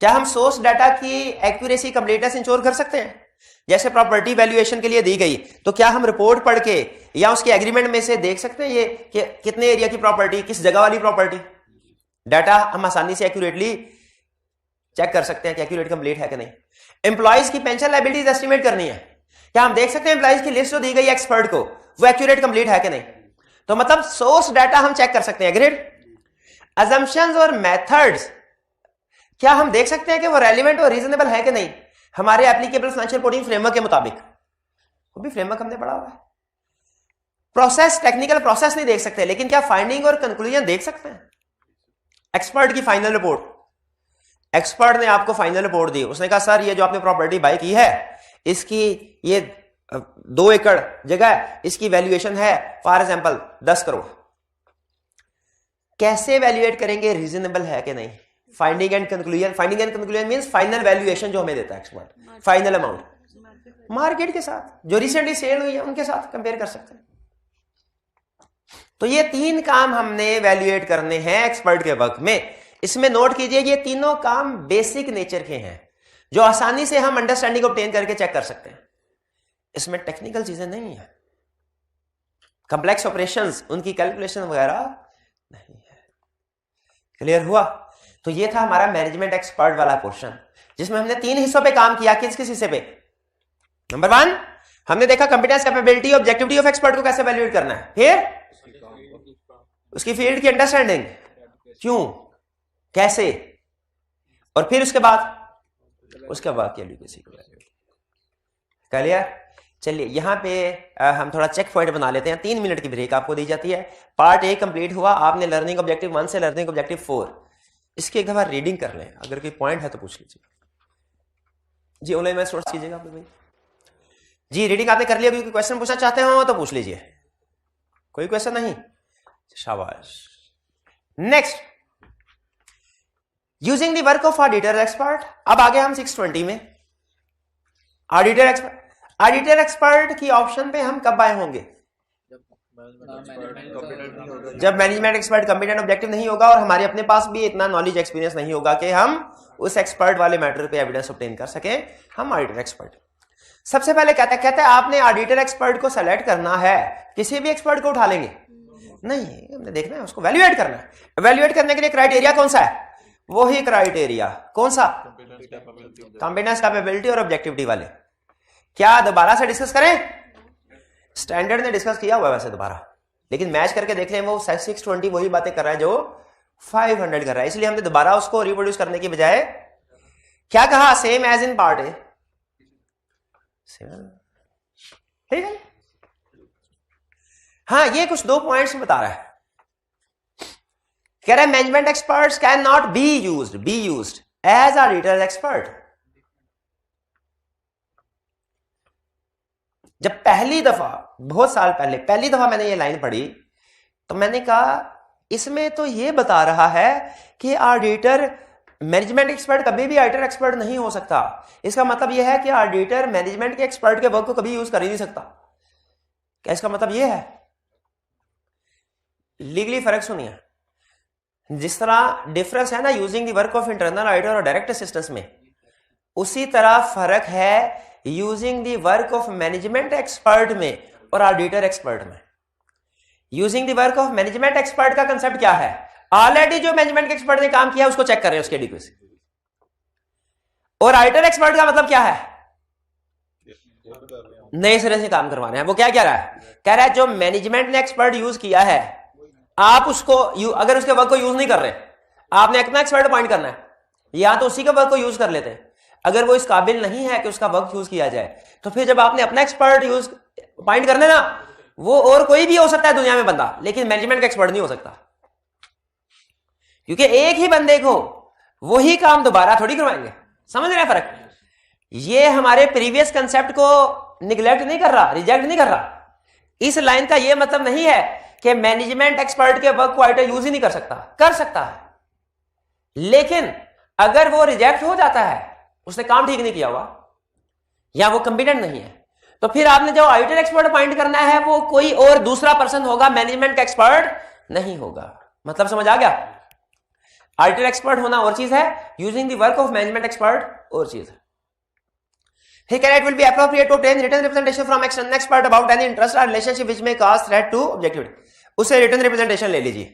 क्या हम सोर्स डाटा की एक्यूरेसी कंप्लीटनेस इंश्योर कर सकते हैं? जैसे प्रॉपर्टी वैल्यूएशन के लिए दी गई, तो क्या हम रिपोर्ट पढ़ के या उसके एग्रीमेंट में से देख सकते हैं ये कि कितने एरिया की प्रॉपर्टी, किस जगह वाली प्रॉपर्टी? डाटा हम आसानी से एक्यूरेटली चेक कर सकते हैं कि एक्यूरेट कंप्लीट है कि नहीं। एम्प्लॉइज की पेंशन लायबिलिटीज एस्टिमेट करनी है, क्या हम देख सकते हैं एम्प्लॉइज की लिस्ट जो दी गई एक्सपर्ट को वो एक्यूरेट कंप्लीट है कि नहीं? तो मतलब सोर्स डाटा हम चेक कर सकते हैं। ग्रेड अजम्पशंस और मेथड्स, क्या हम देख सकते हैं कि वो रेलिवेंट और रीजनेबल है कि नहीं हमारे एप्लीकेबल फाइनेंशियल रिपोर्टिंग फ्रेमवर्क के मुताबिक? वो भी फ्रेमवर्क हमने पढ़ा हुआ है। प्रोसेस, टेक्निकल प्रोसेस नहीं देख सकते, लेकिन क्या फाइंडिंग और कंक्लूजन देख सकते हैं? एक्सपर्ट की फाइनल रिपोर्ट, एक्सपर्ट ने आपको फाइनल रिपोर्ट दी, उसने कहा सर ये जो आपने प्रॉपर्टी बाय की है इसकी ये 2 एकड़ जगह है, इसकी वैल्यूएशन है फॉर एग्जांपल 10 करोड़। कैसे वैल्यूएट करेंगे रीजनेबल है कि नहीं? Finding and conclusion, finding and conclusion means final valuation जो हमें देता है एक्सपर्ट, फाइनल अमाउंट मार्केट के साथ जो रिसेंटली सेल हुई है उनके साथ कंपेयर कर सकते हैं। तो ये 3 काम हमने वैल्यूएट करने हैं एक्सपर्ट के वर्क में। इसमें नोट कीजिए ये तीनों काम बेसिक नेचर के हैं जो आसानी से हम अंडरस्टैंडिंग ऑब्टेन करके चेक कर सकते हैं। इसमें टेक्निकल चीजें नहीं है, कंप्लेक्स ऑपरेशंस उनकी कैलकुलेशन वगैरह नहीं है। क्लियर हुआ? तो ये था हमारा मैनेजमेंट एक्सपर्ट वाला पोर्शन, जिसमें हमने 3 हिस्सों पे काम किया। किस किस हिस्से पे? नंबर 1 हमने देखा competence, capability, objectivity of expert को कैसे वैल्यूएट करना है, फिर उसकी फील्ड की अंडरस्टैंडिंग, क्यों, कैसे, और फिर उसके बाद की एडुकेसी को वैल्यूएट। क्लियर? चलिए यहां पे हम थोड़ा चेक पॉइंट बना लेते हैं। 3 मिनट की ब्रेक आपको दी जाती है। पार्ट ए कंप्लीट हुआ, आपने लर्निंग ऑब्जेक्टिव 1 से लर्निंग ऑब्जेक्टिव 4 इसकी एक दफा रीडिंग कर लें, अगर कोई पॉइंट है तो पूछ लीजिए। जी ऑनलाइन में सोर्स कीजिएगा आप भाई। जी रीडिंग आपने कर लिया, कोई क्वेश्चन पूछना चाहते हो तो पूछ लीजिए। कोई क्वेश्चन नहीं? शाबाश। Next, using the work of auditor expert. अब आगे हम 620 में ऑडिटर एक्सपर्ट। ऑडिटर एक्सपर्ट की ऑप्शन पे हम कब आए होंगे? जब मैनेजमेंट एक्सपर्ट कंपिटेंट ऑब्जेक्टिव नहीं होगा और हमारे अपने पास भी इतना नॉलेज एक्सपीरियंस नहीं होगा कि हम उस एक्सपर्ट वाले मैटर पे एविडेंस ऑब्टेन कर सके। हम ऑडिटर एक्सपर्ट सबसे पहले कहते हैं आपने ऑडिटर एक्सपर्ट को सेलेक्ट करना है, किसी भी एक्सपर्ट को उठा लेंगे नहीं, हमने देखना है उसको वैल्यूएट करना है। वैल्यूएट करने के लिए क्राइटेरिया कौन सा है? वही क्राइटेरिया कौन सा? कंपिटेंस, कैपेबिलिटी और ऑब्जेक्टिविटी वाले। क्या दोबारा से डिस्कस करें? स्टैंडर्ड ने डिस्कस किया हुआ है वैसे दोबारा, लेकिन मैच करके देख लें, वो 620 वही बातें कर रहा है जो 500 कर रहा है, इसलिए हमने दोबारा उसको रिप्रोड्यूस करने की बजाय क्या कहा? Same as in part A. ठीक है। हाँ, ये कुछ 2 पॉइंट्स बता रहा है। कह रहा है management experts can not be used as auditor expert. जब पहली दफा, बहुत साल पहले पहली दफा मैंने ये लाइन पढ़ी तो मैंने कहा इसमें तो ये बता रहा है कि ऑडिटर मैनेजमेंट एक्सपर्ट कभी भी ऑडिटर एक्सपर्ट नहीं हो सकता। इसका मतलब यह है कि ऑडिटर मैनेजमेंट के एक्सपर्ट के वर्क को कभी यूज कर ही नहीं सकता। क्या इसका मतलब यह है? लीगली फर्क सुनिए, जिस तरह डिफरेंस है ना using the work of internal auditor और डायरेक्ट असिस्टेंस में, उसी तरह फर्क है using the work of management expert में और ऑडिटर एक्सपर्ट में। Using the work of management expert का कंसेप्ट क्या है? ऑलरेडी जो मैनेजमेंट एक्सपर्ट ने काम किया उसको चेक कर रहे हैं उसकी एडिक्वेसी। और ऑडिटर एक्सपर्ट का मतलब क्या है? नए सिरे से काम करवा रहे हैं। वो क्या कह रहा है? कह रहा है जो मैनेजमेंट ने एक्सपर्ट यूज किया है, आप उसको अगर उसके वर्क को यूज नहीं कर रहे, आपने अपना एक्सपर्ट अपॉइंट करना है, या तो उसी के वर्क को यूज कर लेते हैं। अगर वो इस काबिल नहीं है कि उसका वर्क यूज किया जाए, तो फिर जब आपने अपना एक्सपर्ट यूज अपॉइंट करना ना, वो और कोई भी हो सकता है दुनिया में बंदा, लेकिन मैनेजमेंट का एक्सपर्ट नहीं हो सकता, क्योंकि एक ही बंदे को वही काम दोबारा थोड़ी करवाएंगे। समझ रहे हैं फर्क? ये हमारे प्रीवियस कंसेप्ट को निगलेक्ट नहीं कर रहा, रिजेक्ट नहीं कर रहा। इस लाइन का ये मतलब नहीं है कि मैनेजमेंट एक्सपर्ट के वर्क को ऑडिटर यूज ही नहीं कर सकता, कर सकता है, लेकिन अगर वो रिजेक्ट हो जाता है, उसने काम ठीक नहीं किया हुआ या वो कंपिटेंट नहीं है, तो फिर आपने जो ऑडिटर एक्सपर्ट अपॉइंट करना है वो कोई और दूसरा पर्सन होगा, मैनेजमेंट का एक्सपर्ट नहीं होगा। मतलब समझ आ गया? ऑडिटर एक्सपर्ट होना और चीज है, using the work of management expert और चीज है। He can, it will be appropriate to obtain written representation from external expert about any interest or relationship which may cause threat to objectivity. उससे रिटर्न रिप्रेजेंटेशन ले लीजिए।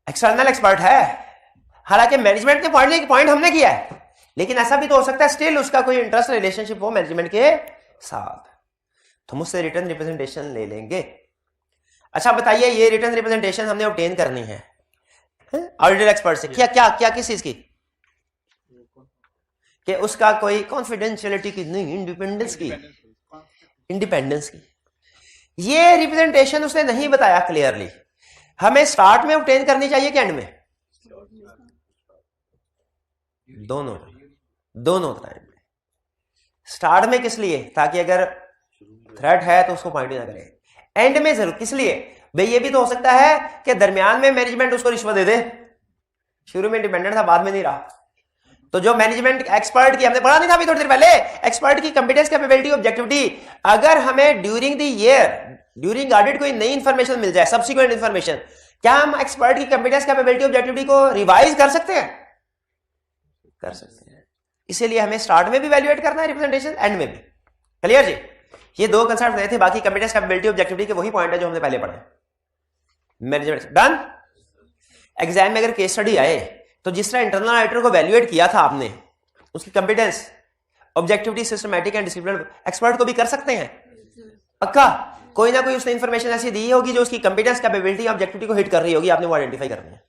एक्सटर्नल एक्सपर्ट है, हालांकि मैनेजमेंट के पॉइंट हमने किया है, लेकिन ऐसा भी तो हो सकता है स्टिल उसका कोई इंटरेस्ट रिलेशनशिप हो मैनेजमेंट के साथ, तो मुझसे रिटर्न रिप्रेजेंटेशन ले लेंगे। अच्छा बताइए, ये रिटर्न रिप्रेजेंटेशन हमने ऑब्टेन करनी है ऑडिटर एक्सपर्ट से, क्या क्या क्या किस चीज की? कि उसका कोई कॉन्फिडेंशियलिटी की नहीं, इंडिपेंडेंस की, इंडिपेंडेंस की। ये रिप्रेजेंटेशन उसने नहीं बताया क्लियरली, हमें स्टार्ट में ऑब्टेन करनी चाहिए कि एंड में? दोनों टाइम में। स्टार्ट में किस लिए? ताकि अगर थ्रेट है तो उसको पॉइंट ना करे। एंड में जरूर किस लिए? भाई ये भी तो हो सकता है कि दरमियान में मैनेजमेंट उसको रिश्वत दे दे, शुरू में इंडिपेंडेंट था बाद में नहीं रहा, तो जो मैनेजमेंट एक्सपर्ट की हमने पढ़ा नहीं था अभी थोड़ी देर पहले, एक्सपर्ट की कंपिटेंस, कैपेबिलिटी, ऑब्जेक्टिविटी, अगर हमें during the year, during audit कोई नई इंफॉर्मेशन मिल जाए, सब्सिक्वेंट इंफॉर्मेशन, क्या हम एक्सपर्ट की कंपिटेंस, कैपेबिलिटी, ऑब्जेक्टिविटी को रिवाइज कर सकते हैं? कर सकते हैं। इसीलिए हमें स्टार्ट में भी वैल्यूएट करना है रिप्रेजेंटेशन, एंड में भी। क्लियर जी? ये दो कंसेप्ट रहे थे, बाकी कंपिटेंस, कैपेबिलिटी, ऑब्जेक्टिविटी के वही पॉइंट है जो हमने पहले पढ़े। Management done. एग्जाम में अगर केस स्टडी आए तो जिस तरह इंटरनल ऑडिटर को वैल्यूएट किया था आपने, उसकी competence, objectivity, systematic and discipline, expert को भी कर सकते हैं पक्का। कोई ना कोई उसने इंफॉर्मेशन ऐसी दी होगी जो उसकी कंपिटेंस, कैपेबिलिटी, ऑब्जेक्टिविटी को हिट कर रही होगी, आपने वो आइडेंटिफाई करनी है।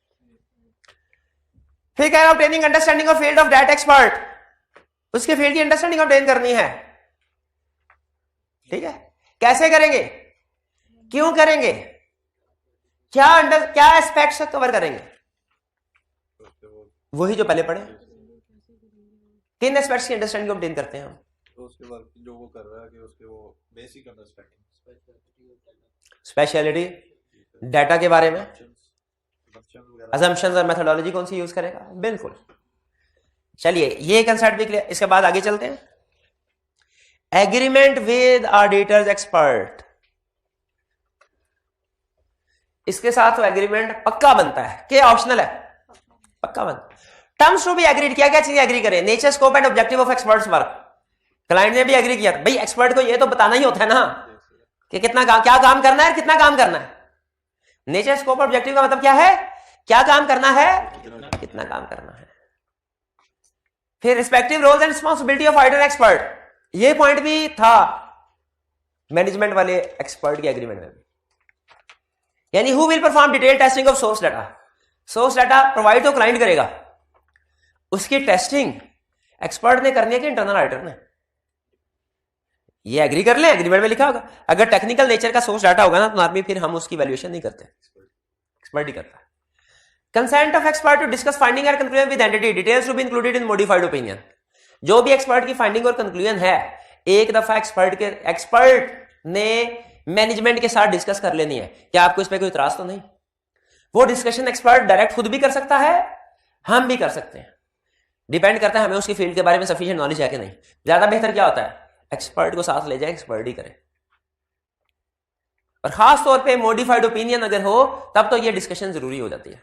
फिर क्या? Obtaining understanding of field of that expert, उसके फील्ड की अंडरस्टैंडिंग ऑब्टेन करनी है। ठीक है, कैसे करेंगे, क्यों करेंगे, क्या एस्पेक्ट्स कवर करेंगे? वही जो पहले पढ़े। किन एस्पेक्ट्स की अंडरस्टैंडिंग ऑब्टेन करते हैं हम? तो उसके बाद जो वो कर रहा है कि उसके वो बेसिक अंडरस्टैंडिंग, स्पेशलिटी, डाटा के बारे में, असम्पशंस और मेथोडोलॉजी कौन सी यूज करेगा। बिल्कुल। चलिए ये कंसेप्ट भी क्लियर। इसके बाद आगे चलते हैं। एग्रीमेंट विद ऑडिटर्स एक्सपर्ट, इसके साथ तो एग्रीमेंट पक्का बनता है कि ऑप्शनल है? पक्का बनता है। टर्म्स टू बी एग्रीड, क्या क्या चीजें एग्री करें? Nature, scope and objective of experts work, client ने भी एग्री किया। भाई एक्सपर्ट को ये तो बताना ही होता है ना कि कितना काम, क्या काम करना है, कितना काम करना है। नेचर, स्कोप, ऑब्जेक्टिव का मतलब क्या है? क्या काम करना है, कितना काम करना है। फिर respective roles and responsibility of auditor expert, ये पॉइंट भी था मैनेजमेंट वाले एक्सपर्ट के एग्रीमेंट में। यानी who will perform detail testing of source data, source data provide तो क्लाइंट करेगा, उसकी टेस्टिंग एक्सपर्ट ने करनी है कि इंटरनल ऑडिटर ने? ये एग्री कर ले, एग्रीमेंट में लिखा होगा। अगर टेक्निकल नेचर का सोर्स डाटा होगा ना तो नॉर्मली फिर हम उसकी वैल्यूएशन नहीं करते, एक्सपर्ट ही करता है। Consent of expert to discuss finding और conclusion with entity, details to be included in modified opinion. जो भी एक्सपर्ट की फाइंडिंग और कंक्लूजन है, एक दफा एक्सपर्ट ने मैनेजमेंट के साथ डिस्कस कर लेनी है। क्या आपको इस पर कोई इतराज तो नहीं? वो डिस्कशन एक्सपर्ट डायरेक्ट खुद भी कर सकता है, हम भी कर सकते हैं, डिपेंड करता है हमें उसकी फील्ड के बारे में सफिशिएंट नॉलेज है कि नहीं। ज्यादा बेहतर क्या होता है? एक्सपर्ट को साथ ले जाए, एक्सपर्ट ही करे। और खास तौर पे मॉडिफाइड ओपिनियन अगर हो तब तो ये डिस्कशन जरूरी हो जाती है।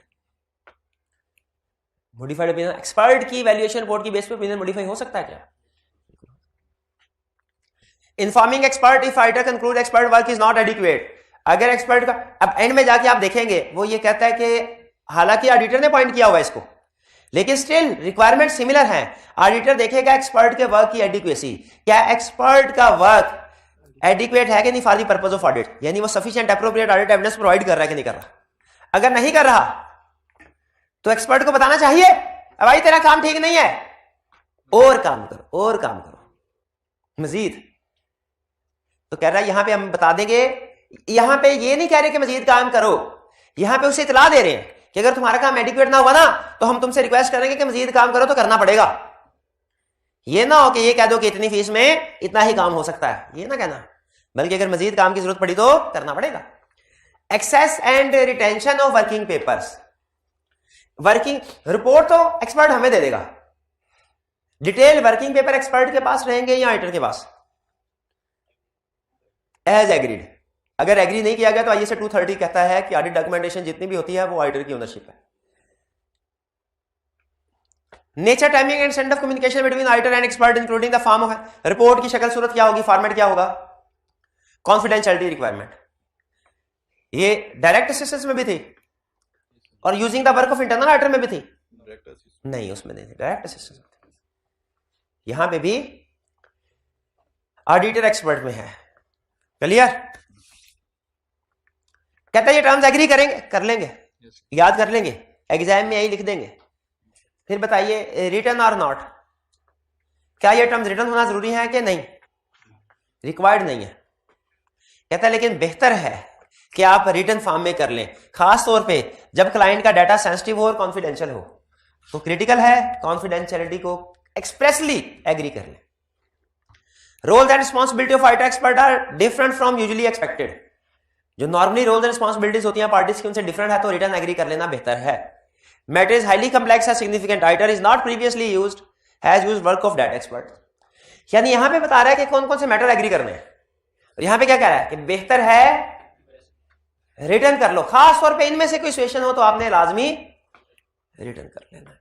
मॉडिफाइड ओपिनियन, एक्सपर्ट की वैल्यूएशन रिपोर्ट की बेस पे ओपिनियन मॉडिफाई हो सकता है क्या? Informing expert if auditor conclude expert work is not adequate, अगर एक्सपर्ट का, अब एंड में जाके आप देखेंगे वो ये कहता है कि हालांकि ऑडिटर ने पॉइंट किया हुआ है इसको, लेकिन स्टिल रिक्वायरमेंट सिमिलर है। ऑडिटर देखेगा एक्सपर्ट के वर्क की एडिक्वेसी, क्या एक्सपर्ट का वर्क एडिक्वेट है कि नहीं for the purpose of audit, यानी वो sufficient appropriate audit evidence provide कर रहा है कि नहीं कर रहा। अगर नहीं कर रहा तो एक्सपर्ट को बताना चाहिए अब भाई तेरा काम ठीक नहीं है, और काम करो, और काम करो मजीद। तो कह रहा है यहां पे हम बता देंगे, यहां पे ये नहीं कह रहे कि मजीद काम करो, यहां पे उसे इतला दे रहे हैं कि अगर तुम्हारा काम एडिक्वेट ना हुआ ना तो हम तुमसे रिक्वेस्ट करेंगे कि मजीद काम करो, तो करना पड़ेगा। ये ना हो कि ये कह दो कि इतनी फीस में इतना ही काम हो सकता है, ये ना कहना, बल्कि अगर मजीद काम की जरूरत पड़ी तो करना पड़ेगा। Access and retention of working papers, working report तो एक्सपर्ट हमें दे देगा, डिटेल वर्किंग पेपर एक्सपर्ट के पास रहेंगे या ऑडिटर के पास? As agreed. अगर एग्री नहीं किया गया तो आईएसए 230 कहता है कि ऑडिट डॉक्यूमेंटेशन जितनी भी होती है वो ऑडिटर की ओनरशिप है। Nature, timing and send off communication between auditor and expert including the form of report की शक्ल सूरत क्या होगी, फॉर्मेट क्या होगा, कॉन्फिडेंशियलिटी रिक्वायरमेंट। ये डायरेक्ट असिस्टेंस में भी थी और using the work of internal auditor में भी थी, नहीं उसमें नहीं थी, डायरेक्ट असिस्टेंस में थी। यहां पे भी ऑडिटर एक्सपर्ट में है। क्लियर? कहता है ये टर्म्स एग्री करेंगे, कर लेंगे, याद कर लेंगे, एग्जाम में यही लिख देंगे। फिर बताइए रिटन और नॉट, क्या ये टर्म्स रिटन होना जरूरी है कि नहीं, रिक्वायर्ड नहीं है। कहता है लेकिन बेहतर है कि आप रिटन फॉर्म में कर लें, खास तौर पे जब क्लाइंट का डाटा सेंसिटिव हो और कॉन्फिडेंशियल हो, तो क्रिटिकल है कॉन्फिडेंशियलिटी को एक्सप्रेसली एग्री कर लें। Roles and responsibility of auditor expert are different from usually expected. जो नॉर्मली रोल्स एंड रिस्पॉन्सिबिलिटीज होती हैं पार्टीज की, उनसे डिफरेंट है, तो रिटर्न एग्री कर लेना बेहतर है। मैटर इज हाईली कम्प्लेक्स है significant, auditor is not previously used, has used work of data expert. यानी यहां पे बता रहा है कि कौन कौन से मैटर एग्री करने हैं, और यहां पे क्या कह रहा है कि बेहतर है रिटर्न कर लो, खास तौर पे इनमें से कोई सिचुएशन हो तो आपने लाजमी रिटर्न कर लेना।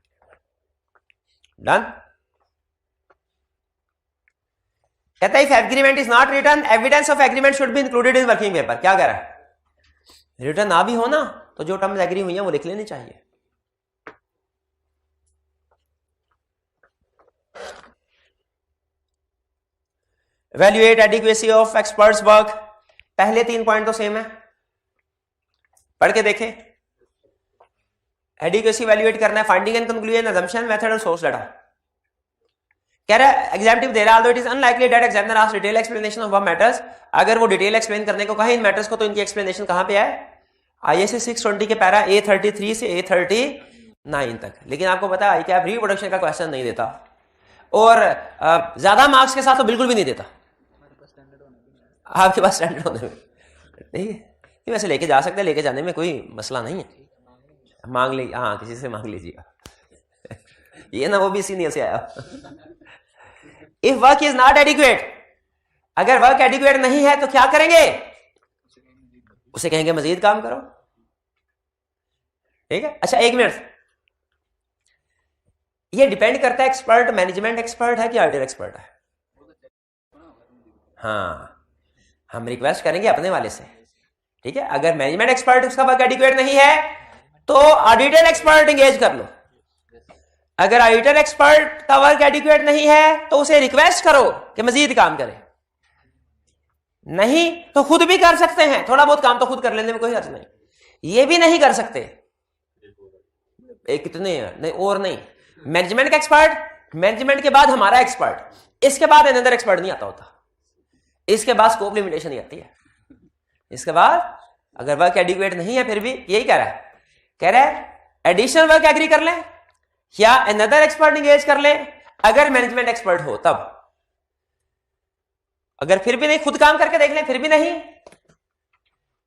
डन। कहता है if agreement is not return evidence of agreement should be included in working paper. क्या कह रहा है, रिटर्न ना भी हो ना तो जो टर्म्स एग्री हुई हैं वो लिख लेनी चाहिए। Evaluate adequacy of experts work, पहले 3 पॉइंट तो सेम है, पढ़ के देखें। एडिक्वेसी इवैल्यूएट करना है, finding and conclusion, assumption, method और सोर्स डाटा। कह रहा है एग्जामिनेटिव दे रहा है, it is unlikely that examiner asks detail explanation of what matters. अगर वो डिटेल एक्सप्लेन करने को कहे इन मैटर्स को, तो इनकी एक्सप्लेनेशन कहां पे है, आईएसए 620 के पैरा A33 से A39 तक। लेकिन आपको पता है क्या रिप्रोडक्शन का क्वेश्चन नहीं देता, और ज्यादा मार्क्स के साथ तो बिल्कुल भी नहीं देता। आपके पास स्टैंडर्ड होने में नहीं है, वैसे लेके जा सकते हैं, लेके जाने में कोई मसला नहीं है, मांग लीजिए, हाँ किसी से मांग लीजिएगा। ये ना वो भी सीनियर से आया। If work is not adequate, अगर वर्क एडिक्वेट नहीं है तो क्या करेंगे, उसे कहेंगे मजीद काम करो। ठीक है, अच्छा 1 मिनट, ये डिपेंड करता है एक्सपर्ट मैनेजमेंट एक्सपर्ट है कि ऑडिटर एक्सपर्ट है। हाँ, हम रिक्वेस्ट करेंगे अपने वाले से, ठीक है। अगर मैनेजमेंट एक्सपर्ट उसका वर्क एडिक्वेट नहीं है तो ऑडिटर एक्सपर्ट एंगेज कर लो। अगर ऑडिटर एक्सपर्ट का वर्क एडिक्वेट नहीं है तो उसे रिक्वेस्ट करो कि मजीद काम करे, नहीं तो खुद भी कर सकते हैं, थोड़ा बहुत काम तो खुद कर लेने में कोई हर्ज नहीं। ये भी नहीं कर सकते कितने नहीं, और नहीं, मैनेजमेंट का एक्सपर्ट, मैनेजमेंट के बाद हमारा एक्सपर्ट, इसके बाद अनदर एक्सपर्ट नहीं आता होता, इसके बाद स्कोप लिमिटेशन नहीं आती है। इसके बाद अगर वर्क एडिक्वेट नहीं है फिर भी यही कह रहा है एडिशनल वर्क एग्री कर लें या अनदर एक्सपर्ट एंगेज कर लें अगर मैनेजमेंट एक्सपर्ट हो तब। अगर फिर भी नहीं, खुद काम करके देख लें फिर भी नहीं,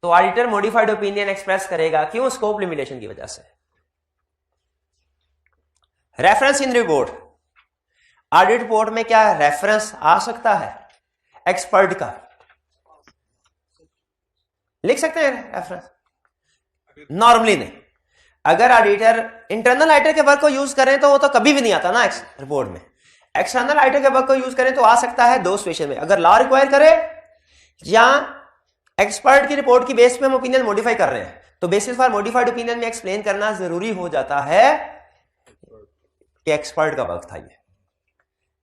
तो ऑडिटर मॉडिफाइड ओपिनियन एक्सप्रेस करेगा। क्यों? स्कोप लिमिटेशन की वजह से। Reference in report, audit report में क्या रेफरेंस आ सकता है एक्सपर्ट का? लिख सकते हैं रेफरेंस? नॉर्मली नहीं। अगर ऑडिटर इंटरनल ऑडिटर के वर्क को यूज करें तो वो तो कभी भी नहीं आता ना रिपोर्ट में। एक्सटर्नल ऑडिटर के वर्क को यूज करें तो आ सकता है 2 सिचुएशन में, अगर लॉ रिक्वायर करे या एक्सपर्ट की रिपोर्ट की बेस पे हम ओपिनियन मॉडिफाई कर रहे हैं, तो बेसिस फॉर मॉडिफाइड ओपिनियन में एक्सप्लेन करना जरूरी हो जाता है कि एक्सपर्ट का वर्क था ये।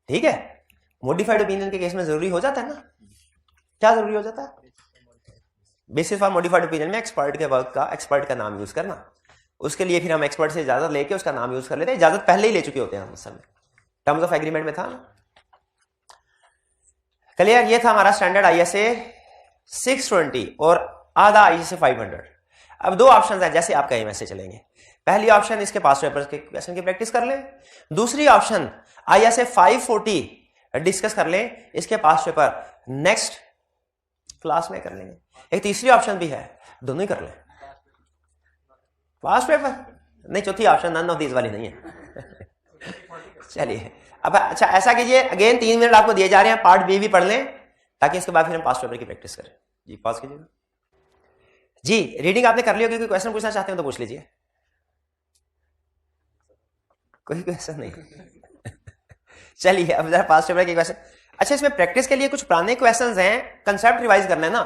ठीक है, मॉडिफाइड ओपिनियन के केस में जरूरी हो जाता है ना। क्या जरूरी हो जाता है? बेसिस फॉर मॉडिफाइड ओपिनियन में एक्सपर्ट के वर्क का, एक्सपर्ट का नाम यूज करना। उसके लिए फिर हम एक्सपर्ट से इजाजत लेके उसका नाम यूज कर लेते हैं। इजाजत पहले ही ले चुके होते हैं हम, असल में टर्म्स ऑफ एग्रीमेंट में था ना। क्लियर? ये था हमारा स्टैंडर्ड आईएसए 620 और आधा आईएसए 500। अब 2 ऑप्शन है, जैसे आप कहीं में से चलेंगे। पहली ऑप्शन इसके पास पेपर के क्वेश्चन की प्रैक्टिस कर लें, दूसरी ऑप्शन आईएसए 540 डिस्कस कर लें, इसके पास पेपर नेक्स्ट क्लास में कर लेंगे। एक तीसरी ऑप्शन भी है, दोनों ही कर लें। पास पेपर नहीं, चौथी ऑप्शन नन ऑफ दीज वाली नहीं है। चलिए अब अच्छा ऐसा कीजिए, अगेन 3 मिनट आपको दिए जा रहे हैं, पार्ट बी भी पढ़ लें ताकि इसके बाद फिर हम पास पेपर की प्रैक्टिस करें। जी पॉज कीजिएगा। जी रीडिंग आपने कर ली होगी, कोई क्वेश्चन पूछना चाहते हो तो पूछ लीजिए। कोई क्वेश्चन नहीं चलिए अब जरा पास्ट पेपर के क्वेश्चन। अच्छा इसमें प्रैक्टिस के लिए कुछ पुराने क्वेश्चंस हैं, कंसेप्ट रिवाइज करना है ना,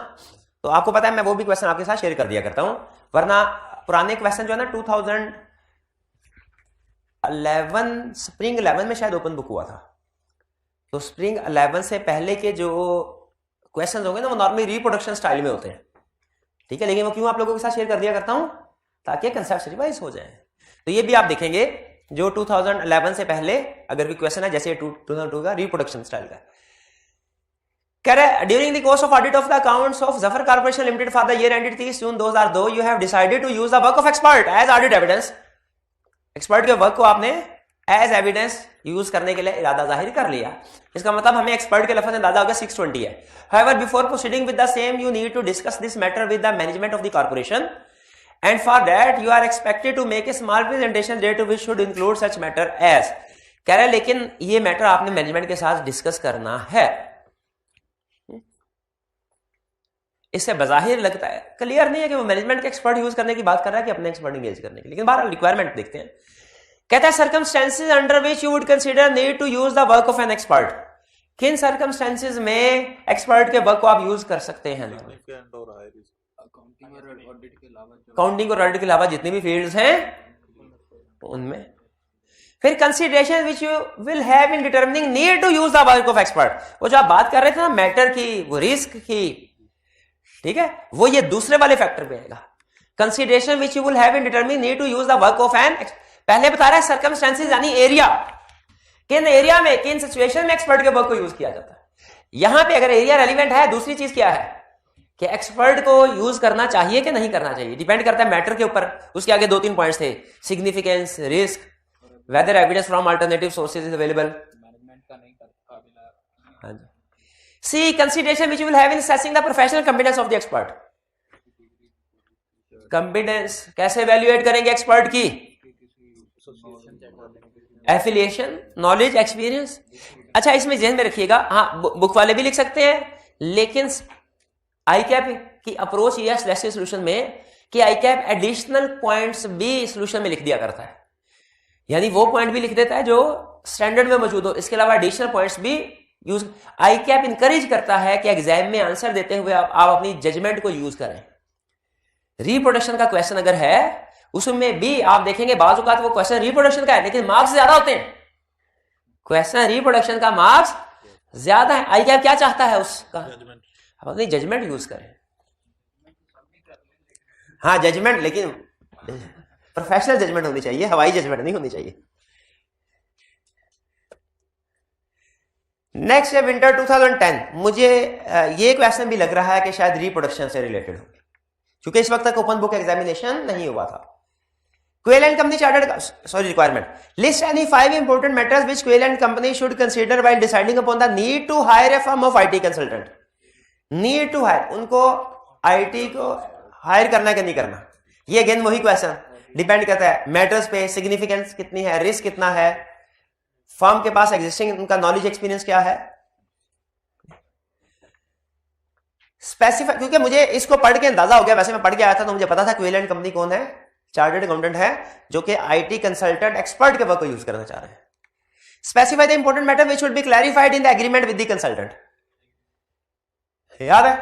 तो आपको पता है मैं वो भी क्वेश्चन आपके साथ शेयर कर दिया करता हूं, वरना पुराने क्वेश्चन जो है ना 2011 स्प्रिंग 11 में शायद ओपन बुक हुआ था, तो स्प्रिंग 11 से पहले के जो क्वेश्चन होंगे ना वो नॉर्मली रिप्रोडक्शन स्टाइल में होते हैं, ठीक है, लेकिन वो क्यों आप लोगों के साथ शेयर कर दिया करता हूं ताकि कंसेप्ट रिवाइज हो जाए। तो ये भी आप देखेंगे जो 2011 से पहले अगर कोई क्वेश्चन है जैसे 2002 का रिप्रोडक्शन स्टाइल का। कह रहे during the course of audit of the accounts of Zafar corporation limited for the year ended 30 June 2002 you have decided to use the work of expert as audit evidence. Expert के वर्क को आपने एज एविडेंस यूज करने के लिए इरादा जाहिर कर लिया। इसका मतलब हमें एक्सपर्ट के लफ्ज अंदाजा हो गया 620 है। However, before proceeding with the same, you need to discuss this matter with the management of the corporation, and for that you are expected to make a small presentation there which should include such matter as। कह रहे लेकिन ये मैटर आपने मैनेजमेंट के साथ डिस्कस करना है। इससे बजाहिर लगता है क्लियर नहीं है कि वो मैनेजमेंट के एक्सपर्ट यूज करने की बात कर रहा है कि अपने एक्सपर्ट इंगेज करने की, लेकिन बाहर रिक्वायरमेंट देखते हैं। कहता है circumstances under which you would consider need to use the work of an expert. किन सर्कमस्टेंसेज में एक्सपर्ट के वर्क को आप यूज कर सकते हैं? काउंटिंग और ऑडिट के अलावा जितनी भी फील्ड्स हैं उनमें। फिर consideration which you will have in determining need to use the work of expert, वो जो आप बात कर रहे थे ना मैटर की, वो रिस्क की, ठीक है, वो ये दूसरे वाले फैक्टर पे आएगा। Consideration which you will have in determining need to use the work of an, पहले बता रहा है सर्कमस्टेंसेज यानी एरिया, किन एरिया में किन सिचुएशन में एक्सपर्ट के वर्क को यूज किया जाता है। यहां पे अगर एरिया रेलिवेंट है, दूसरी चीज क्या है कि एक्सपर्ट को यूज करना चाहिए कि नहीं करना चाहिए, डिपेंड करता है मैटर के ऊपर। उसके आगे 2-3 पॉइंट्स थे, significance, risk, whether evidence from alternative sources is available. C consideration which you will have in assessing the professional competence of the expert. Competence कैसे इवैल्यूएट करेंगे एक्सपर्ट की? Affiliation, knowledge, experience. अच्छा इसमें ध्यान में रखिएगा, हाँ बुक वाले भी लिख सकते हैं, लेकिन आईकैप की अप्रोच ये है सोल्यूशन में कि आईकैप एडिशनल पॉइंट्स भी सोल्यूशन में लिख दिया करता है, यानी वो पॉइंट भी लिख देता है जो स्टैंडर्ड में मौजूद हो, इसके अलावा एडिशनल पॉइंट्स भी यूज। आईकैप इंकरेज करता है कि एग्जाम में आंसर देते हुए आप अपनी जजमेंट को यूज करें। रिप्रोडक्शन का क्वेश्चन अगर है उसमें भी आप देखेंगे बाज़ औक़ात वो क्वेश्चन रिप्रोडक्शन का है लेकिन मार्क्स ज्यादा होते हैं। क्वेश्चन रिप्रोडक्शन का मार्क्स ज्यादा है। आईकैप क्या चाहता है उसका? आप अपनी जजमेंट यूज करें। हाँ जजमेंट, लेकिन प्रोफेशनल जजमेंट होनी चाहिए, हवाई जजमेंट नहीं होनी चाहिए। नेक्स्ट है विंटर 2010। मुझे ये क्वेश्चन भी लग रहा है कि शायद रिप्रोडक्शन से रिलेटेड हो, क्योंकि इस वक्त तक ओपन बुक एग्जामिनेशन नहीं हुआ था। Quell and company chartered requirement list any 5 important matters which Quell and company should consider while deciding upon the need to hire a firm of IT consultant. Need to hire, उनको आईटी को हायर करना कि नहीं करना, ये अगेन वही क्वेश्चन डिपेंड करता है मैटर्स पे, सिग्निफिकेंस कितनी है, रिस्क कितना है, फर्म के पास एग्जिस्टिंग उनका नॉलेज एक्सपीरियंस क्या है, स्पेसिफाई। क्योंकि मुझे इसको पढ़ के अंदाजा हो गया, वैसे मैं पढ़ के आया था तो मुझे पता था क्वेल एंड कंपनी कौन है, चार्टर्ड अकाउंटेंट है जो कि आईटी कंसल्टेंट एक्सपर्ट के वर्क को यूज करना चाह रहे हैं। Specify the important matter which should be clarified in the agreement with the consultant. याद है?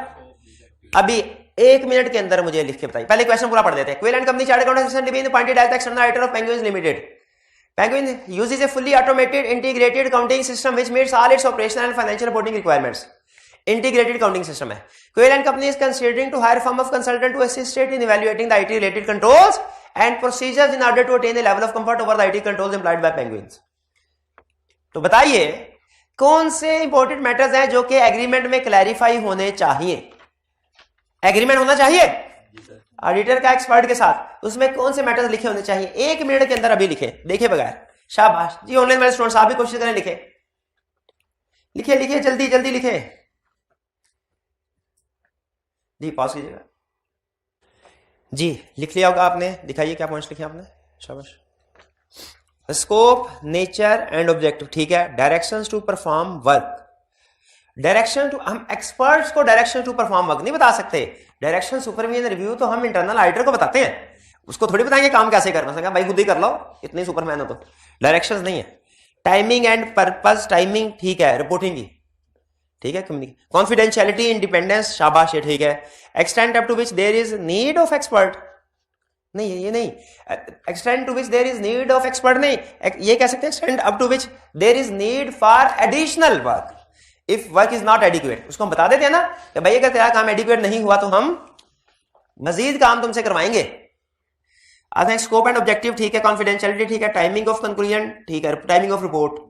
अभी 1 मिनट के अंदर मुझे लिख के बताइए, पहले क्वेश्चन पूरा पढ़ देते हैं। Quell and company chartered accountant being appointed as the external auditor of Penguins limited. Penguin uses a fully automated integrated accounting system which meets all its operational and financial reporting requirements. Integrated accounting system है। Quail and Company is considering to hire a firm of consultant to assist it in evaluating the IT related controls and procedures in order to attain a level of comfort over the IT controls employed by Penguins। तो बताइए कौन से इंपॉर्टेंट मैटर्स हैं जो कि एग्रीमेंट में क्लैरिफाई होने चाहिए? एग्रीमेंट होना चाहिए ऑडिटर का एक्सपर्ट के साथ, उसमें कौन से मैटर्स लिखे होने चाहिए? 1 मिनट के अंदर अभी लिखे, देखे बगैर। शाबाश जी, ऑनलाइन वाले स्टूडेंट्स आप भी कोशिश करें, लिखे लिखे लिखे, जल्दी जल्दी लिखे जी। पॉज कीजिएगा जी, लिख लिया होगा आपने, दिखाइए क्या पॉइंट्स लिखे आपने। शाबाश। स्कोप, नेचर एंड ऑब्जेक्टिव, ठीक है। Directions to perform work, direction to, हम एक्सपर्ट्स को डायरेक्शन टू परफॉर्म वर्क नहीं बता सकते। डायरेक्शन सुपरविजन रिव्यू तो हम इंटरनल ऑडिटर को बताते हैं, उसको थोड़ी बताएंगे काम कैसे करना है, भाई खुद ही कर लो, इतने सुपरमैन हो तो। डायरेक्शंस नहीं है। टाइमिंग एंड पर्पस, टाइमिंग ठीक है, रिपोर्टिंग की ठीक है, कॉन्फिडेंशियलिटी, इंडिपेंडेंस, शाबाश ये ठीक है। Extent up to which there is need of expert, नहीं ये नहीं। Extend to which there is need of expert नहीं, ये कह सकते हैं extend up to which there is need for additional work if work is not adequate. उसको हम बता देते हैं ना कि भाई अगर तेरा काम एडिक्वेट नहीं हुआ तो हम मजीद काम तुमसे करवाएंगे। I think scope and objective ठीक है, कॉन्फिडेंशियलिटी ठीक है, टाइमिंग ऑफ कंक्लूजन ठीक है, timing of report,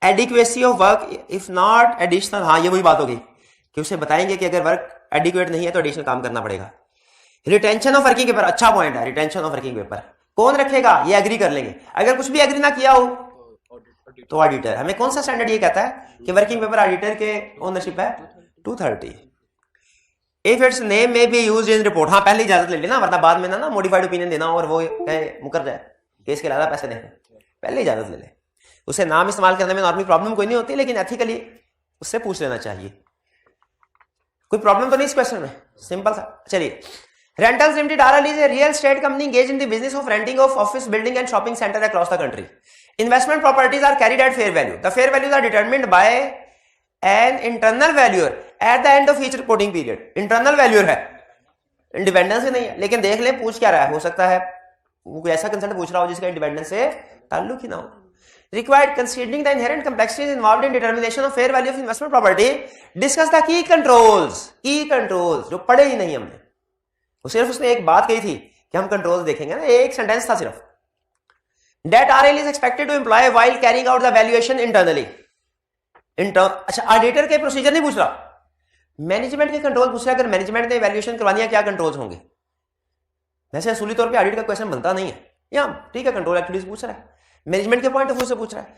adequacy of work if not additional, हाँ ये वही बात होगी कि उसे बताएंगे कि अगर वर्क एडिक्वेट नहीं है तो एडिशनल काम करना पड़ेगा। रिटेंशन ऑफ वर्किंग पेपर, अच्छा पॉइंट है, रिटेंशन ऑफ वर्किंग पेपर कौन रखेगा, ये एग्री कर लेंगे। अगर कुछ भी एग्री ना किया हो तो ऑडिटर। हमें कौन सा स्टैंडर्ड ये कहता है कि वर्किंग पेपर ऑडिटर के ओनरशिप है 230। इफ इट्स नेम में बी यूज्ड इन रिपोर्ट, हाँ पहले इजाजत ले लेना वरना बाद में ना मॉडिफाइड ओपिनियन देना और वो मुकर जाए केस के ज्यादा पैसे देने, पहले इजाजत ले ले। उसे नाम इस्तेमाल करने में नॉर्मली प्रॉब्लम कोई नहीं होती, लेकिन एथिकली उससे पूछ लेना चाहिए। कोई प्रॉब्लम तो नहीं इस क्वेश्चन में, सिंपल सा। चलिए, rentals limited RL is a real estate company engaged in the business of renting of office building and shopping center across the country. Investment properties are carried at fair value. The fair values are determined by an internal valuer at the end of each reporting period. Internal valuer है, इंडिपेंडेंस से नहीं है, लेकिन देख ले पूछ क्या रहा है, हो सकता है वो कोई ऐसा कंसर्न पूछ रहा हो जिसका इंडिपेंडेंस से ताल्लुक ही ना हो। Required considering the inherent complexities involved in determination of fair value of investment property, discuss the key controls. Key controls जो पढ़े ही नहीं हमने, वो सिर्फ उसने एक बात कही थी कि हम कंट्रोल्स देखेंगे ना, एक सेंटेंस था सिर्फ। That RL is expected to employ while carrying out the valuation internally. अच्छा, ऑडिटर के प्रोसीजर नहीं पूछ रहा, मैनेजमेंट के कंट्रोल पूछ रहा है। अगर मैनेजमेंट ने वैल्यूएशन करवानी है क्या कंट्रोल्स होंगे। वैसे असूली तौर पे ऑडिट का क्वेश्चन बनता नहीं है, या ठीक है कंट्रोल एक्टिविटीज पूछ रहा है, मैनेजमेंट के पॉइंट ऑफ व्यू से पूछ रहा है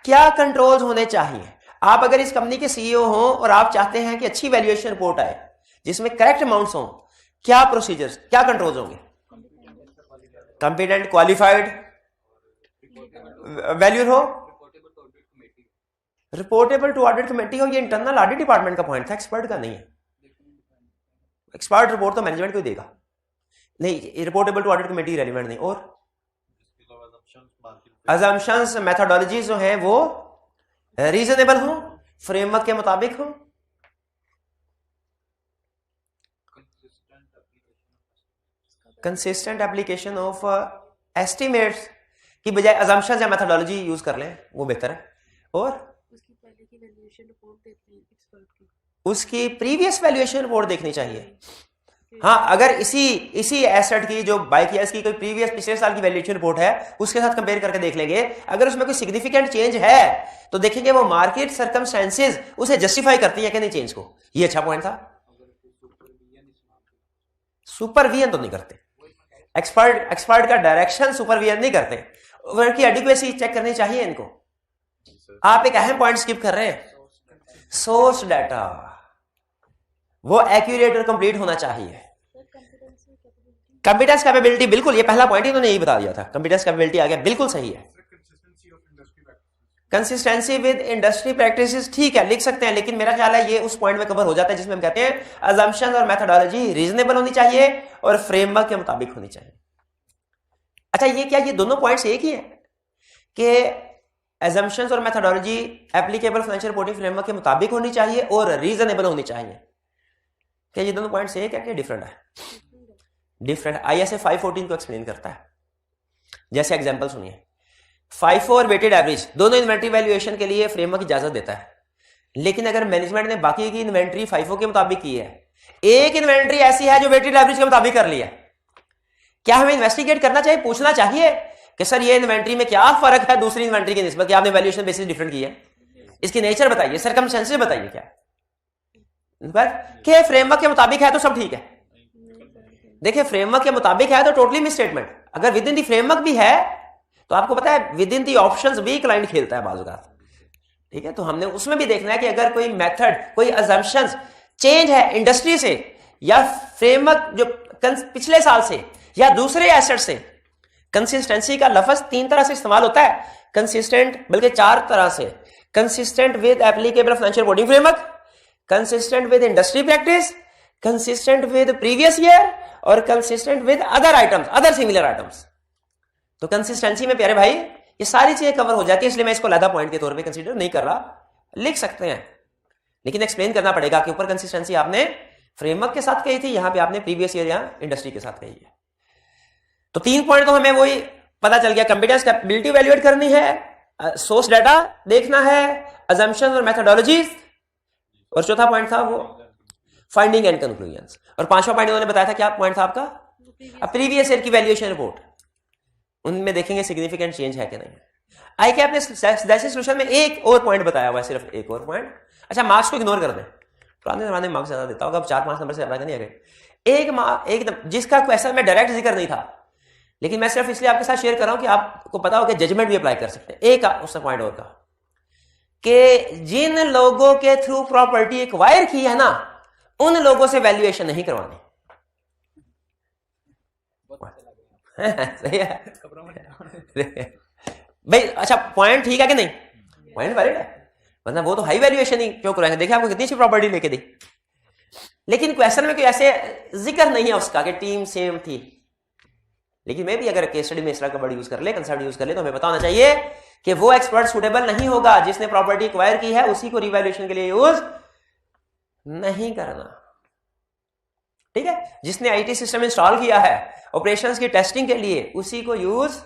क्या कंट्रोल्स होने चाहिए। आप अगर इस कंपनी के CEO हो और आप चाहते हैं कि अच्छी वैल्यूएशन रिपोर्ट आए जिसमें करेक्ट अमाउंट्स हो, क्या प्रोसीजर्स, क्या कंट्रोल्स होंगे। कॉम्पिटेंट क्वालिफाइड वैल्यूअर हो, रिपोर्टेबल टू ऑडिट कमेटी हो। ये इंटरनल ऑडिट डिपार्टमेंट का पॉइंट था, एक्सपर्ट का नहीं है। एक्सपर्ट रिपोर्ट तो मैनेजमेंट को देगा, नहीं reportable to audit committee relevant नहीं। और अजम्पशंस मेथोडोलॉजी जो है वो रीजनेबल हो, फ्रेमवर्क के मुताबिक हो। कंसिस्टेंट एप्लीकेशन ऑफ एस्टिमेट्स की बजाय अजम्पशंस या मेथोडोलॉजी यूज कर लें, वो बेहतर है। और उसकी प्रीवियस वैल्यूएशन रिपोर्ट देखनी चाहिए। हाँ, अगर इसी एसेट की जो बाय किया इसकी कोई प्रीवियस पिछले साल की वैल्यूएशन रिपोर्ट है उसके साथ कंपेयर करके देख लेंगे। अगर उसमें कोई सिग्निफिकेंट चेंज है तो देखेंगे वो मार्केट सर्कमस्टेंसेस उसे जस्टिफाई करती है कि नहीं चेंज को। ये अच्छा पॉइंट था। सुपरविजन तो नहीं करते, एक्सपर्ट का डायरेक्शन सुपरविजन नहीं करते। वर्क की एडिक्वेसी चेक करनी चाहिए इनको। आप एक अहम पॉइंट स्किप कर रहे हैं, सोर्स डाटा वो एक्यूरेट और कंप्लीट होना चाहिए। कंप्यूटेंस कैपेबिलिटी, बिल्कुल ये पहला पॉइंट ही उन्होंने यही बता दिया था, कंप्यूटेंस कैपेबिलिटी आ गया, बिल्कुल सही है। कंसिस्टेंसी विद इंडस्ट्री प्रैक्टिसेस ठीक है, लिख सकते हैं, लेकिन मेरा ख्याल है ये उस पॉइंट में कवर हो जाता है जिसमें हम कहते हैं अजम्पशंस और मेथोडोलॉजी रीजनेबल होनी चाहिए और फ्रेमवर्क के मुताबिक होनी चाहिए। अच्छा, ये क्या ये दोनों पॉइंट्स एक ही है कि अजम्पशंस और methodology applicable financial reporting framework के मुताबिक होनी चाहिए और रीजनेबल होनी चाहिए। क्या ये दोनों पॉइंट्स एक है क्या डिफरेंट है? डिफरेंट। ISA 514 को एक्सप्लेन करता है। जैसे एग्जांपल सुनिए, FIFO और वेटेड एवरेज दोनों इन्वेंट्री वैल्यूएशन के लिए फ्रेमवर्क इजाजत देता है, लेकिन अगर मैनेजमेंट ने बाकी की इन्वेंट्री FIFO के मुताबिक की है, एक इन्वेंट्री ऐसी है जो वेटेड एवरेज के मुताबिक कर लिया, क्या हमें इन्वेस्टिगेट करना चाहिए, पूछना चाहिए कि सर ये इन्वेंट्री में क्या फर्क है दूसरी इन्वेंट्री की निस्बत, क्या आपने वैल्यूएशन बेसिस डिफरेंट की है, इसकी नेचर बताइए, सर्कमस्टेंसेस बताइए, क्या के फ्रेमवर्क के मुताबिक है तो सब ठीक है। देखिए फ्रेमवर्क के मुताबिक है तो टोटली मिसस्टेटमेंट, अगर विद इन दी फ्रेमवर्क भी है तो आपको पता है विद इन दी ऑप्शंस भी क्लाइंट खेलता है बाज़-औक़ात, ठीक है। तो हमने उसमें भी देखना है कि अगर कोई मेथड, कोई अजम्पशंस चेंज है इंडस्ट्री से या फ्रेमवर्क जो पिछले साल से या दूसरे एसेट से। कंसिस्टेंसी का लफ्ज 3 तरह से इस्तेमाल होता है, कंसिस्टेंट बल्कि 4 तरह से। Consistent with applicable financial reporting framework, consistent with industry practice, consistent with previous year और consistent with other items, other similar items. तो कंसिस्टेंसी में प्यारे भाई ये सारी चीजें कवर हो जाती है, इसलिए मैं इसको लदा पॉइंट के तौर पे कंसीडर नहीं कर रहा। लिख सकते हैं लेकिन एक्सप्लेन करना पड़ेगा कि ऊपर कंसिस्टेंसी आपने फ्रेमवर्क के साथ कही थी, यहां पे आपने प्रीवियस ईयर या इंडस्ट्री के साथ कही है। तो 3 पॉइंट तो हमें वही पता चल गया, कंपिटेंस कैपेबिलिटी वैल्यूएट करनी है, सोर्स डाटा देखना है, अजम्पशन और मेथोडोलॉजीज, और चौथा पॉइंट था वो फाइंडिंग एंड कंक्लूजन्स, और 5वां पॉइंट उन्होंने बताया था क्या पॉइंट था आपका, प्रीवियस ईयर की वैल्यूएशन रिपोर्ट, उनमें देखेंगे सिग्निफिकेंट चेंज है कि नहीं। आई के आपने सोल्यूशन में एक और पॉइंट बताया हुआ है, सिर्फ एक और पॉइंट। अच्छा, मार्क्स को इग्नोर कर दें, पुराने जमाने में मार्क्स ज्यादा देता होगा, अब 4-5 नंबर से ज्यादा नहीं है। एक जिसका क्वेश्चन में डायरेक्ट जिक्र नहीं था, लेकिन मैं सिर्फ इसलिए आपके साथ शेयर कर रहा हूं कि आपको पता हो कि जजमेंट भी अप्लाई कर सकते हैं। एक उसका पॉइंट और का कि जिन लोगों के थ्रू प्रॉपर्टी एक्वायर की है ना, उन लोगों से वैल्यूएशन नहीं करवानी। सही है भाई। अच्छा, पॉइंट ठीक है कि नहीं, पॉइंट वैलिड है, मतलब वो तो हाई वैल्यूएशन ही क्यों कराएंगे। देखिए आपको कितनी अच्छी प्रॉपर्टी लेके दी, लेकिन क्वेश्चन में कोई ऐसे जिक्र नहीं है उसका कि टीम सेम थी। लेकिन मैं भी अगर केस स्टडी में इस तरह का वर्ड यूज कर ले, कंसेप्ट यूज कर ले, तो हमें पता होना चाहिए कि वो एक्सपर्ट सुटेबल नहीं होगा जिसने प्रॉपर्टी एक्वायर की है, उसी को रिवैल्यूएशन के लिए यूज नहीं करना। ठीक है, जिसने आईटी सिस्टम इंस्टॉल किया है ऑपरेशंस की टेस्टिंग के लिए, उसी को यूज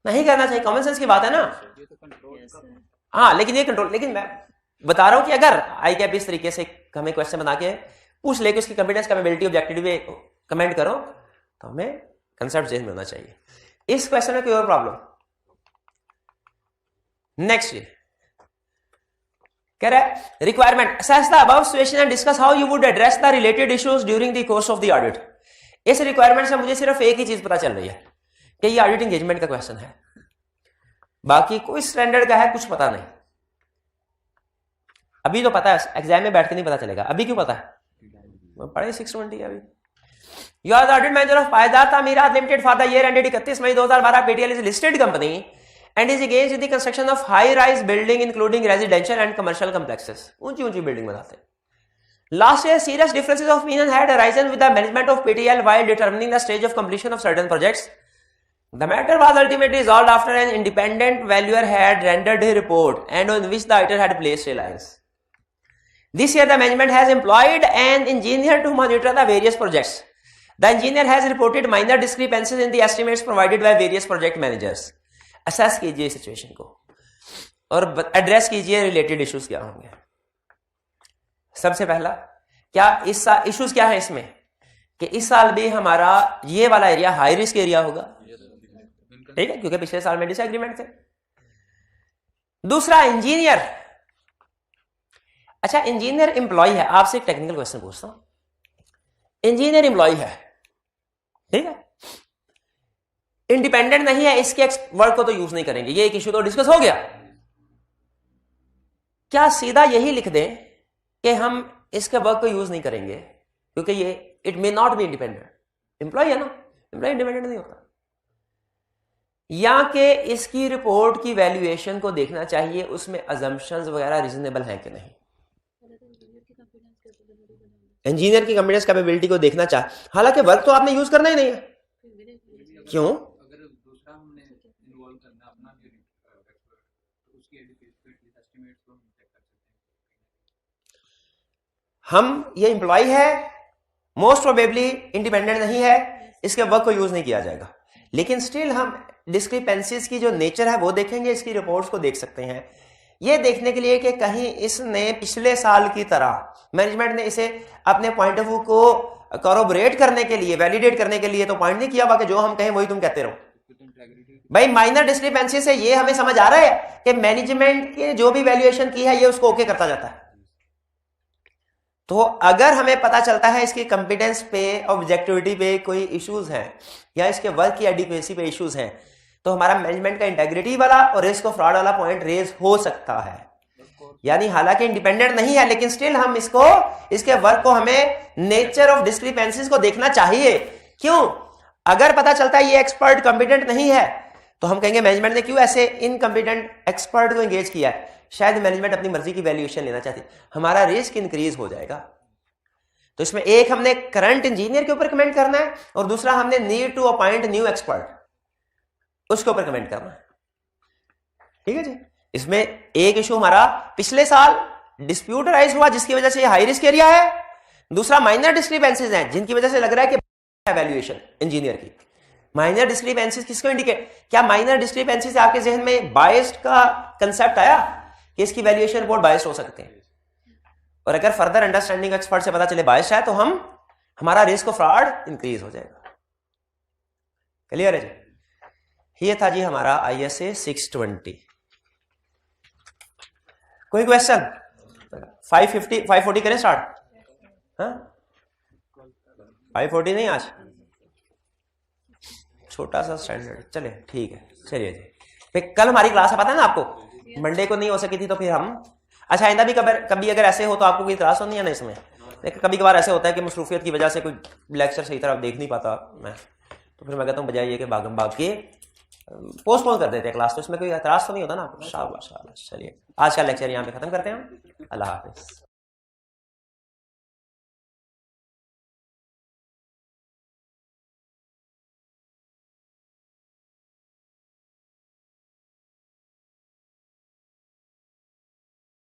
नहीं करना चाहिए। कॉमन सेंस की बात है ना। हाँ, लेकिन ये कंट्रोल, लेकिन मैं बता रहा हूं कि अगर आई कैप इस तरीके से हमें क्वेश्चन बना के पूछ ले कि उसकी कॉम्पिटेंस कैपेबिलिटी ऑब्जेक्टिविटी कमेंट करो, तो हमें कंसेप्ट जेन में होना चाहिए। इस क्वेश्चन में कोई और प्रॉब्लम? नेक्स्ट कह रहा है requirement, assess the above situation and discuss how you would address the related issues during the course of the audit. इस रिक्वायरमेंट से मुझे सिर्फ एक ही चीज पता चल रही है कि ये ऑडिट एंगेजमेंट का क्वेश्चन है, बाकी कोई स्टैंडर्ड का है कुछ पता नहीं। अभी तो पता है, एग्जाम में बैठ के नहीं पता चलेगा। अभी क्यों पता है, पढ़े 620 अभी। You are the audit manager of Paidat Amirat Limited for the year ended 31 May 2012. PTL is a listed company and is engaged in the construction of high-rise building including residential and commercial complexes. ऊंची बिल्डिंग बनाते हैं। Last year, serious differences of opinion had arisen with the management of PTL while determining the stage of completion of certain projects. The matter was ultimately resolved after an independent valuer had rendered a report and on which the auditor had placed reliance. This year, the management has employed an engineer to monitor the various projects. The engineer has reported minor discrepancies in the estimates provided by various project managers. Assess कीजिए सिचुएशन को और एड्रेस कीजिए रिलेटेड इश्यूज क्या होंगे। सबसे पहला, क्या इस साल इश्यूज क्या है इसमें कि इस साल भी हमारा ये वाला एरिया हाई रिस्क एरिया होगा, ठीक है, क्योंकि पिछले साल में डिसएग्रीमेंट थे। दूसरा, इंजीनियर, अच्छा इंजीनियर एम्प्लॉय है। आपसे एक टेक्निकल क्वेश्चन पूछता हूं, इंजीनियर एम्प्लॉय है, ठीक है, इंडिपेंडेंट नहीं है, इसके वर्क को तो यूज नहीं करेंगे, ये एक इश्यू तो डिस्कस हो गया। क्या सीधा यही लिख दें कि हम इसके वर्क को यूज नहीं करेंगे क्योंकि ये it may not be independent, employ है ना, एम्प्लॉय इंडिपेंडेंट नहीं होता, या कि इसकी रिपोर्ट की वैल्यूएशन को देखना चाहिए उसमें अजम्पशंस वगैरह रीजनेबल हैं कि नहीं। इंजीनियर की कॉम्पिटेंस कैपेबिलिटी को देखना चाह, हालांकि वर्क तो आपने यूज करना ही नहीं है। क्यों? अगर दूसरा हमने इन्वॉल्व करना अपना तो उसकी एस्टिमेट्स को हम चेक कर सकते हैं। हम ये एम्प्लॉय है, मोस्ट प्रोबेबली इंडिपेंडेंट नहीं है, इसके वर्क को यूज नहीं किया जाएगा, लेकिन स्टिल हम डिस्क्रिपेंसीज की जो नेचर है वो देखेंगे, इसकी रिपोर्ट्स को देख सकते हैं, ये देखने के लिए कि कहीं इसने पिछले साल की तरह मैनेजमेंट ने इसे अपने पॉइंट ऑफ व्यू को कॉरोबोरेट करने के लिए, वैलिडेट करने के लिए तो पॉइंट नहीं किया हुआ कि जो हम कहें वही तुम कहते रहो। भाई माइनर डिस्क्रिपेंसी से ये हमें समझ आ रहा है कि मैनेजमेंट के जो भी वैल्यूएशन की है ये उसको ओके करता जाता है। तो अगर हमें पता चलता है इसकी कंपिटेंस पे, ऑब्जेक्टिविटी पे कोई इश्यूज हैं या इसके वर्क की एडिक्वेसी पे इश्यूज हैं, तो हमारा मैनेजमेंट का इंटेग्रिटी वाला और रिस्क ऑफ फ्रॉड वाला पॉइंट रेज हो सकता है। यानी हालांकि इंडिपेंडेंट नहीं है, लेकिन स्टिल हम इसको, इसके वर्क को, हमें नेचर ऑफ डिस्क्रिपेंसीज को देखना चाहिए। क्यों? अगर पता चलता है ये एक्सपर्ट कॉम्पिटेंट नहीं है तो हम कहेंगे मैनेजमेंट ने क्यों ऐसे इनकॉम्पिटेंट एक्सपर्ट को एंगेज किया है। शायद मैनेजमेंट अपनी मर्जी की वैल्यूएशन लेना चाहती, हमारा रिस्क इंक्रीज हो जाएगा। तो इसमें एक हमने करंट इंजीनियर के ऊपर कमेंट करना है और दूसरा हमने need to appoint new expert उसके ऊपर कमेंट करना है। ठीक है जी। इसमें एक इशू हमारा पिछले साल डिस्प्यूट राइज हुआ जिसकी वजह से ये हाई रिस्क एरिया है, दूसरा माइनर डिस्क्रिपेंसीज हैं जिनकी वजह से लग रहा है कि वैल्यूएशन इंजीनियर की। माइनर डिस्क्रिपेंसीज किसको इंडिकेट, क्या माइनर डिस्क्रिपेंसी से आपके जहन में बायस्ड का कंसेप्ट आया कि इसकी वैल्यूएशन रिपोर्ट बायस्ड हो सकते हैं, और अगर फर्दर अंडरस्टैंडिंग एक्सपर्ट से पता चले बायस्ड है तो हमारा रिस्क ऑफ फ्रॉड इंक्रीज हो जाएगा। क्लियर है जी। ये था जी हमारा ISA 620। कोई क्वेश्चन? 540 करें स्टार्ट? हाँ 540 नहीं, आज छोटा सा स्टैंडर्ड, चले ठीक है। चलिए जी, फिर कल हमारी क्लास है, पता है ना आपको, मंडे को नहीं हो सकी थी तो फिर हम, अच्छा आइंदा भी कभी अगर ऐसे हो तो आपको कोई इतराज तो नहीं है ना इसमें, लेकिन कभी कभार ऐसे होता है कि मसरूफियत की वजह से कोई लेक्चर सही तरह देख नहीं पाता मैं, तो फिर मैं कहता हूँ बजाय ये कि भागम भाग के पोस्टपोन कर देते हैं क्लास, तो इसमें कोई एतराज तो नहीं होता ना। शाबाश शाबाश। चलिए आज का लेक्चर यहाँ पे खत्म करते हैं, अल्लाह हाफिज।